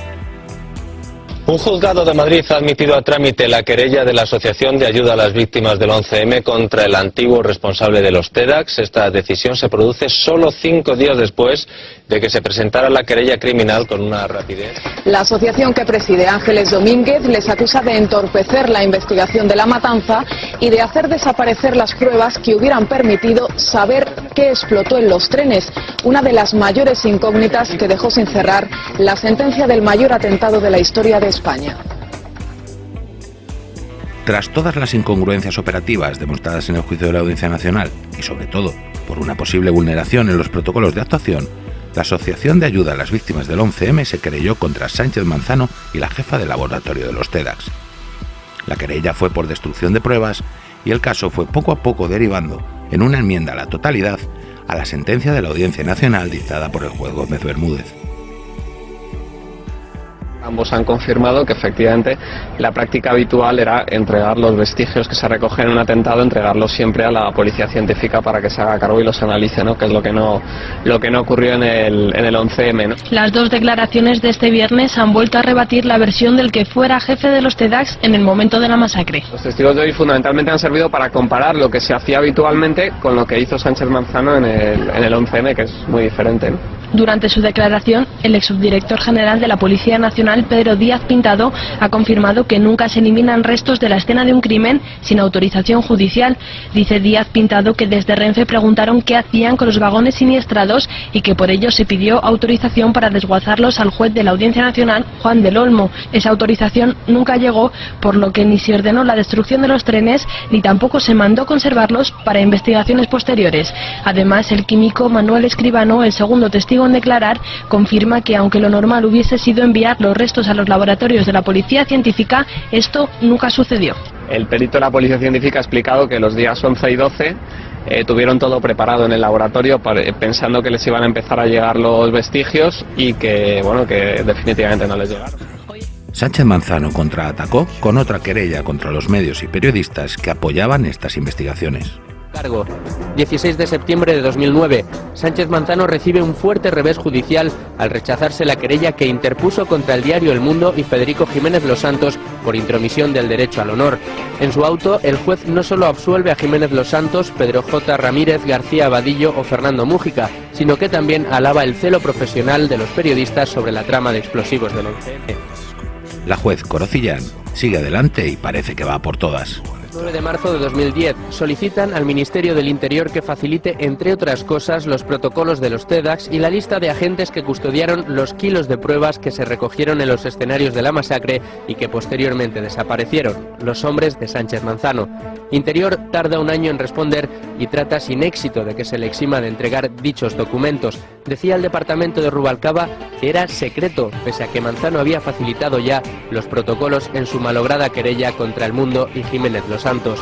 Un juzgado de Madrid ha admitido a trámite la querella de la Asociación de Ayuda a las Víctimas del 11M contra el antiguo responsable de los TEDx. Esta decisión se produce solo 5 días después de que se presentara la querella criminal con una rapidez. La asociación que preside Ángeles Domínguez les acusa de entorpecer la investigación de la matanza y de hacer desaparecer las pruebas que hubieran permitido saber qué explotó en los trenes, una de las mayores incógnitas que dejó sin cerrar la sentencia del mayor atentado de la historia de España. Tras todas las incongruencias operativas demostradas en el juicio de la Audiencia Nacional y sobre todo por una posible vulneración en los protocolos de actuación, la Asociación de Ayuda a las Víctimas del 11M se querelló contra Sánchez Manzano y la jefa del laboratorio de los TEDx. La querella fue por destrucción de pruebas y el caso fue poco a poco derivando en una enmienda a la totalidad a la sentencia de la Audiencia Nacional dictada por el juez Gómez Bermúdez. Ambos han confirmado que efectivamente la práctica habitual era entregar los vestigios que se recogen en un atentado, entregarlos siempre a la policía científica para que se haga cargo y los analice, ¿no? Que es lo que no ocurrió en el 11M, ¿no? Las dos declaraciones de este viernes han vuelto a rebatir la versión del que fuera jefe de los TEDx en el momento de la masacre. Los testigos de hoy fundamentalmente han servido para comparar lo que se hacía habitualmente con lo que hizo Sánchez Manzano en el 11M, que es muy diferente, ¿no? Durante su declaración, el exsubdirector general de la Policía Nacional, Pedro Díaz Pintado, ha confirmado que nunca se eliminan restos de la escena de un crimen sin autorización judicial. Dice Díaz Pintado que desde Renfe preguntaron qué hacían con los vagones siniestrados y que por ello se pidió autorización para desguazarlos al juez de la Audiencia Nacional, Juan del Olmo. Esa autorización nunca llegó, por lo que ni se ordenó la destrucción de los trenes ni tampoco se mandó conservarlos para investigaciones posteriores. Además, el químico Manuel Escribano, el segundo testigo en declarar, confirma que aunque lo normal hubiese sido enviar los restos a los laboratorios de la Policía Científica, esto nunca sucedió. El perito de la Policía Científica ha explicado que los días 11 y 12 tuvieron todo preparado en el laboratorio pensando que les iban a empezar a llegar los vestigios y que, bueno, que definitivamente no les llegaron. Sánchez Manzano contraatacó con otra querella contra los medios y periodistas que apoyaban estas investigaciones. Cargo. 16 de septiembre de 2009. Sánchez Manzano recibe un fuerte revés judicial al rechazarse la querella que interpuso contra el diario El Mundo y Federico Jiménez Los Santos por intromisión del derecho al honor. En su auto, el juez no solo absuelve a Jiménez Los Santos, Pedro J. Ramírez, García Abadillo o Fernando Mújica, sino que también alaba el celo profesional de los periodistas sobre la trama de explosivos del 11M. La juez Corocillán sigue adelante y parece que va por todas. 9 de marzo de 2010. Solicitan al Ministerio del Interior que facilite, entre otras cosas, los protocolos de los TEDx y la lista de agentes que custodiaron los kilos de pruebas que se recogieron en los escenarios de la masacre y que posteriormente desaparecieron, los hombres de Sánchez Manzano. Interior tarda un año en responder y trata sin éxito de que se le exima de entregar dichos documentos. Decía el departamento de Rubalcaba que era secreto, pese a que Manzano había facilitado ya los protocolos en su malograda querella contra El Mundo y Jiménez Los Santos.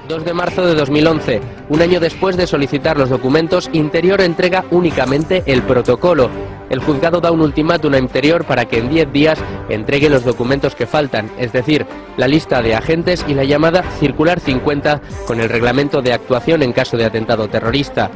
2 de marzo de 2011, un año después de solicitar los documentos, Interior entrega únicamente el protocolo. El juzgado da un ultimátum a Interior para que en 10 días entregue los documentos que faltan, es decir, la lista de agentes y la llamada Circular 50 con el reglamento de actuación en caso de atentado terrorista.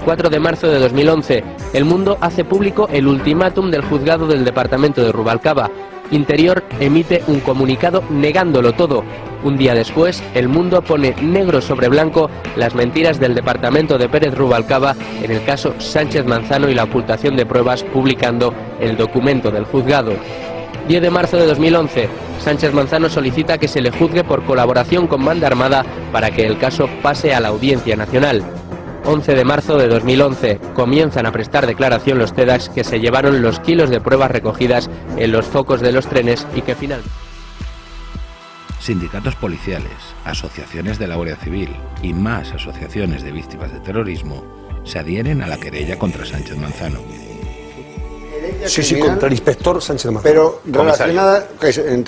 4 de marzo de 2011, El Mundo hace público el ultimátum del juzgado del departamento de Rubalcaba. Interior emite un comunicado negándolo todo. Un día después, El Mundo pone negro sobre blanco las mentiras del departamento de Pérez Rubalcaba en el caso Sánchez Manzano y la ocultación de pruebas, publicando el documento del juzgado. 10 de marzo de 2011, Sánchez Manzano solicita que se le juzgue por colaboración con banda armada para que el caso pase a la Audiencia Nacional. 11 de marzo de 2011, comienzan a prestar declaración los TEDx que se llevaron los kilos de pruebas recogidas en los focos de los trenes y que finalmente... Sindicatos policiales, asociaciones de la Guardia Civil y más asociaciones de víctimas de terrorismo se adhieren a la querella contra Sánchez Manzano. Sí, contra el inspector Sánchez Manzano. Pero relacionada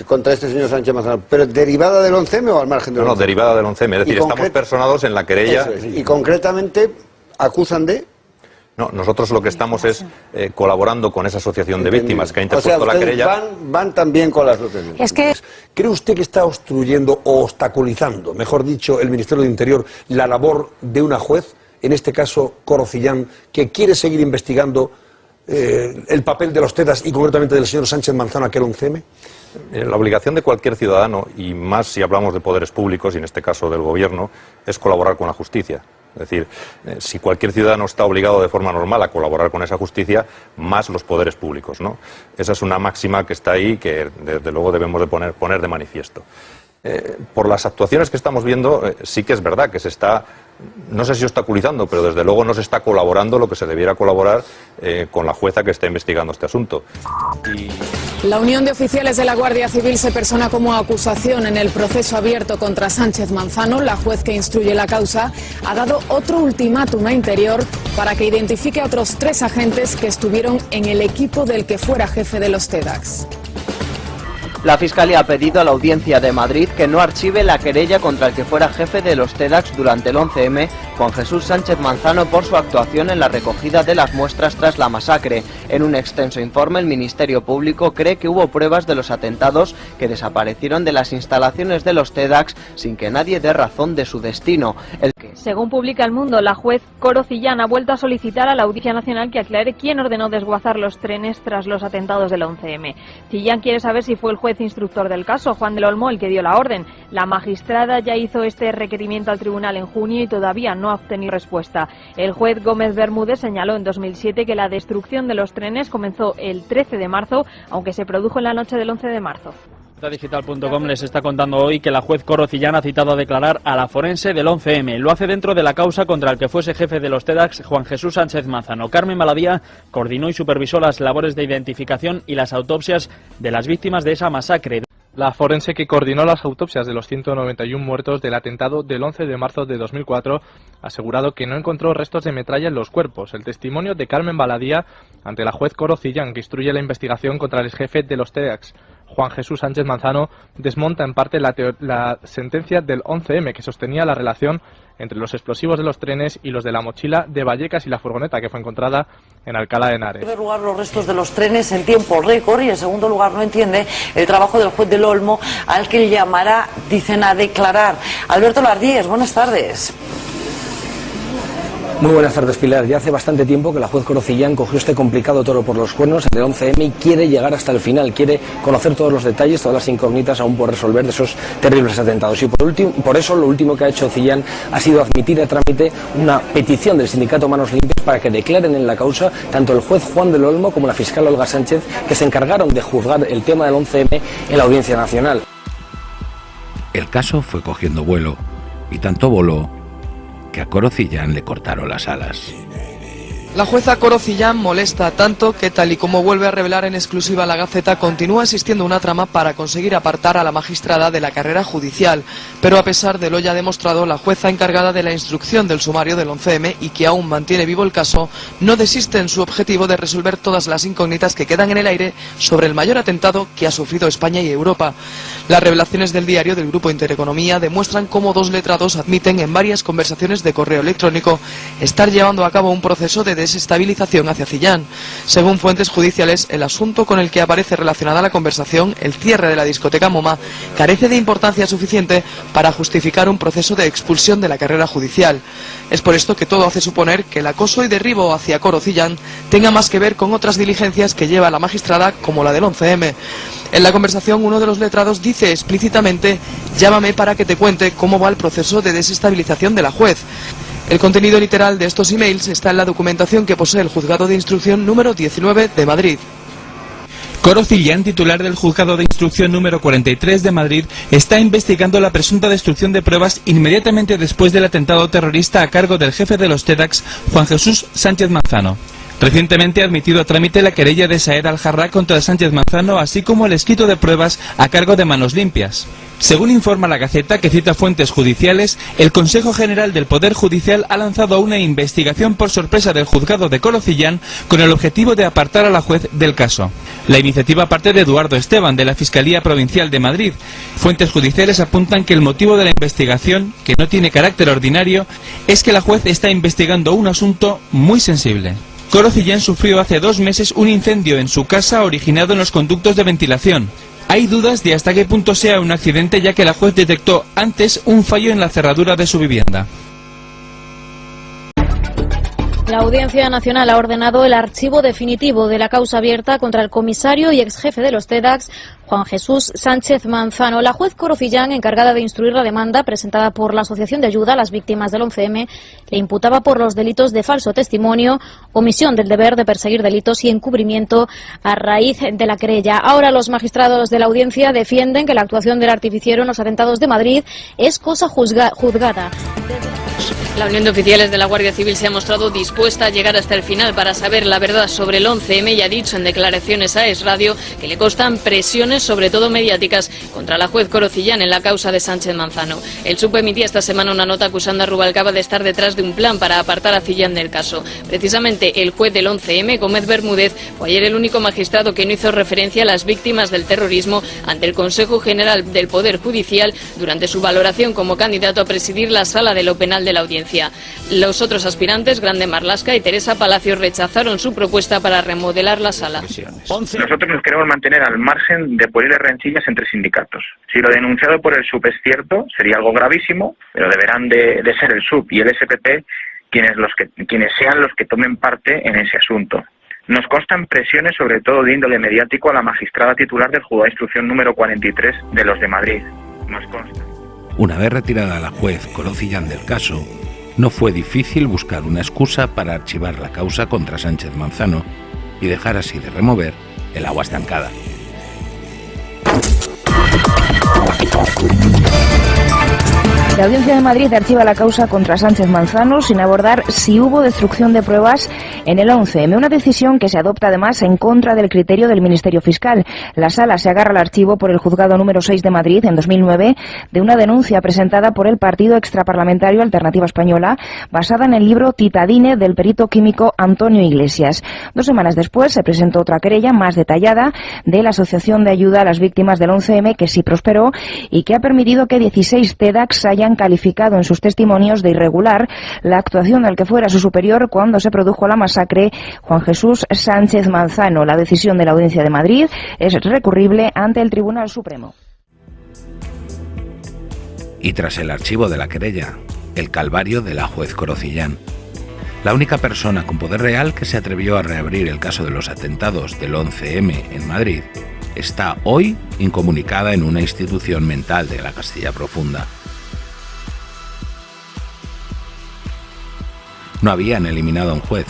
contra este señor Sánchez Manzano, ¿pero derivada del 11M o al margen del 11M? No, derivada del 11M, es decir, estamos personados en la querella. Y concretamente acusan de... No, nosotros lo que estamos es colaborando con esa asociación de víctimas que ha interpuesto la querella. Van también con las asociaciones. Es que... ¿Cree usted que está obstruyendo o obstaculizando, mejor dicho, el Ministerio de Interior, la labor de una juez, en este caso Corocillán, que quiere seguir investigando el papel de los TEDx y concretamente del señor Sánchez Manzano, aquel 11M? La obligación de cualquier ciudadano, y más si hablamos de poderes públicos, y en este caso del gobierno, es colaborar con la justicia. Es decir, si cualquier ciudadano está obligado de forma normal a colaborar con esa justicia, más los poderes públicos, ¿no? Esa es una máxima que está ahí que desde luego debemos de poner de manifiesto. Por las actuaciones que estamos viendo, sí que es verdad que se está, no sé si obstaculizando, pero desde luego no se está colaborando lo que se debiera colaborar con la jueza que está investigando este asunto. La Unión de Oficiales de la Guardia Civil se persona como acusación en el proceso abierto contra Sánchez Manzano. La juez que instruye la causa ha dado otro ultimátum a Interior para que identifique a otros 3 agentes que estuvieron en el equipo del que fuera jefe de los TEDx. La Fiscalía ha pedido a la Audiencia de Madrid que no archive la querella contra el que fuera jefe de los TEDx durante el 11M, Juan Jesús Sánchez Manzano, por su actuación en la recogida de las muestras tras la masacre. En un extenso informe, el Ministerio Público cree que hubo pruebas de los atentados que desaparecieron de las instalaciones de los TEDx sin que nadie dé razón de su destino. Según publica El Mundo, la juez Corocillán ha vuelto a solicitar a la Audiencia Nacional que aclare quién ordenó desguazar los trenes tras los atentados del 11M. Cillán quiere saber si fue el juez juez instructor del caso, Juan del Olmo, el que dio la orden. La magistrada ya hizo este requerimiento al tribunal en junio y todavía no ha obtenido respuesta. El juez Gómez Bermúdez señaló en 2007 que la destrucción de los trenes comenzó el 13 de marzo, aunque se produjo en la noche del 11 de marzo. Digital.com les está contando hoy que la juez Corocillán ha citado a declarar a la forense del 11M. Lo hace dentro de la causa contra el que fuese jefe de los TEDx, Juan Jesús Sánchez Manzano. Carmen Baladía coordinó y supervisó las labores de identificación y las autopsias de las víctimas de esa masacre. La forense que coordinó las autopsias de los 191 muertos del atentado del 11 de marzo de 2004 ha asegurado que no encontró restos de metralla en los cuerpos. El testimonio de Carmen Baladía ante la juez Corocillán, que instruye la investigación contra el jefe de los TEDx, Juan Jesús Sánchez Manzano, desmonta en parte la sentencia del 11M, que sostenía la relación entre los explosivos de los trenes y los de la mochila de Vallecas y la furgoneta que fue encontrada en Alcalá de Henares. En primer lugar, los restos de los trenes en tiempo récord, y en segundo lugar no entiende el trabajo del juez del Olmo, al que llamará, dicen, a declarar. Alberto Lardíez, buenas tardes. Muy buenas tardes, Pilar. Ya hace bastante tiempo que la juez Corocillán cogió este complicado toro por los cuernos, el del 11M, y quiere llegar hasta el final, quiere conocer todos los detalles, todas las incógnitas aún por resolver de esos terribles atentados. Y por eso lo último que ha hecho Cillán ha sido admitir a trámite una petición del sindicato Manos Limpias para que declaren en la causa tanto el juez Juan del Olmo como la fiscal Olga Sánchez, que se encargaron de juzgar el tema del 11M en la Audiencia Nacional. El caso fue cogiendo vuelo, y tanto voló que a Corocillán le cortaron las alas. La jueza Corocillán molesta tanto que, tal y como vuelve a revelar en exclusiva la Gaceta, continúa existiendo una trama para conseguir apartar a la magistrada de la carrera judicial. Pero a pesar de lo ya demostrado, la jueza encargada de la instrucción del sumario del 11M y que aún mantiene vivo el caso, no desiste en su objetivo de resolver todas las incógnitas que quedan en el aire sobre el mayor atentado que ha sufrido España y Europa. Las revelaciones del diario del Grupo Intereconomía demuestran cómo dos letrados admiten en varias conversaciones de correo electrónico estar llevando a cabo un proceso de desestabilización hacia Cillán. Según fuentes judiciales, el asunto con el que aparece relacionada la conversación, el cierre de la discoteca MoMA, carece de importancia suficiente para justificar un proceso de expulsión de la carrera judicial. Es por esto que todo hace suponer que el acoso y derribo hacia Corocillán tenga más que ver con otras diligencias que lleva la magistrada, como la del 11M. En la conversación, uno de los letrados dice explícitamente: llámame para que te cuente cómo va el proceso de desestabilización de la juez. El contenido literal de estos emails está en la documentación que posee el Juzgado de Instrucción número 19 de Madrid. Corocillán, titular del Juzgado de Instrucción número 43 de Madrid, está investigando la presunta destrucción de pruebas inmediatamente después del atentado terrorista a cargo del jefe de los TEDx, Juan Jesús Sánchez Manzano. Recientemente ha admitido a trámite la querella de Saer Al-Jarrah contra Sánchez Manzano, así como el escrito de pruebas a cargo de Manos Limpias. Según informa la Gaceta, que cita fuentes judiciales, el Consejo General del Poder Judicial ha lanzado una investigación por sorpresa del juzgado de Corocillán con el objetivo de apartar a la juez del caso. La iniciativa parte de Eduardo Esteban, de la Fiscalía Provincial de Madrid. Fuentes judiciales apuntan que el motivo de la investigación, que no tiene carácter ordinario, es que la juez está investigando un asunto muy sensible. Corocillán sufrió hace 2 meses un incendio en su casa originado en los conductos de ventilación. Hay dudas de hasta qué punto sea un accidente, ya que la juez detectó antes un fallo en la cerradura de su vivienda. La Audiencia Nacional ha ordenado el archivo definitivo de la causa abierta contra el comisario y exjefe de los TEDx, Juan Jesús Sánchez Manzano. La juez Corocillán, encargada de instruir la demanda presentada por la Asociación de Ayuda a las Víctimas del 11M, le imputaba por los delitos de falso testimonio, omisión del deber de perseguir delitos y encubrimiento a raíz de la querella. Ahora los magistrados de la audiencia defienden que la actuación del artificiero en los atentados de Madrid es cosa juzgada. La Unión de Oficiales de la Guardia Civil se ha mostrado dispuesta a llegar hasta el final para saber la verdad sobre el 11M y ha dicho en declaraciones a Es Radio que le costan presiones, sobre todo mediáticas, contra la juez Corocillán en la causa de Sánchez Manzano. El SUP emitía esta semana una nota acusando a Rubalcaba de estar detrás de un plan para apartar a Cillán del caso. Precisamente el juez del 11M, Gómez Bermúdez, fue ayer el único magistrado que no hizo referencia a las víctimas del terrorismo ante el Consejo General del Poder Judicial durante su valoración como candidato a presidir la Sala de lo Penal de la Audiencia. Los otros aspirantes, Grande Marlaska y Teresa Palacios, rechazaron su propuesta para remodelar la sala. Nosotros nos queremos mantener al margen de posibles rencillas entre sindicatos. Si lo denunciado por el SUP es cierto, sería algo gravísimo, pero deberán de ser el SUP y el SPP quienes sean los que tomen parte en ese asunto. Nos constan presiones, sobre todo de índole mediático, a la magistrada titular del Juzgado de Instrucción número 43 de los de Madrid. Nos consta. Una vez retirada la juez Corocillán del caso, no fue difícil buscar una excusa para archivar la causa contra Sánchez Manzano y dejar así de remover el agua estancada. La Audiencia de Madrid archiva la causa contra Sánchez Manzano sin abordar si hubo destrucción de pruebas en el 11M, una decisión que se adopta además en contra del criterio del Ministerio Fiscal. La Sala se agarra al archivo por el Juzgado número 6 de Madrid en 2009 de una denuncia presentada por el partido extraparlamentario Alternativa Española basada en el libro Titadine del perito químico Antonio Iglesias. 2 semanas después se presentó otra querella más detallada de la Asociación de Ayuda a las Víctimas del 11M que sí prosperó y que ha permitido que 16 TEDx hayan calificado en sus testimonios de irregular la actuación del que fuera su superior cuando se produjo la masacre, Juan Jesús Sánchez Manzano. La decisión de la Audiencia de Madrid es recurrible ante el Tribunal Supremo. Y tras el archivo de la querella, el calvario de la juez Corocillán. La única persona con poder real que se atrevió a reabrir el caso de los atentados del 11M en Madrid está hoy incomunicada en una institución mental de la Castilla Profunda. No habían eliminado a un juez,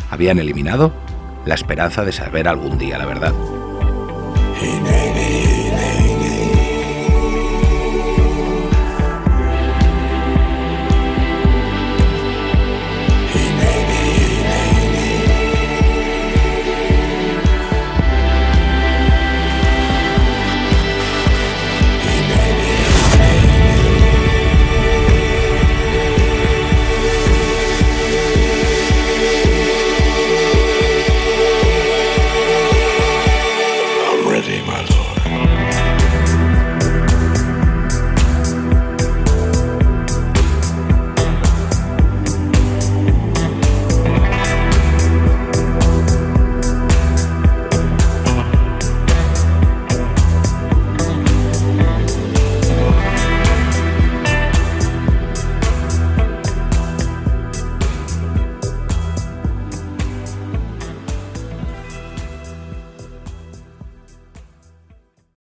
habían eliminado la esperanza de saber algún día la verdad.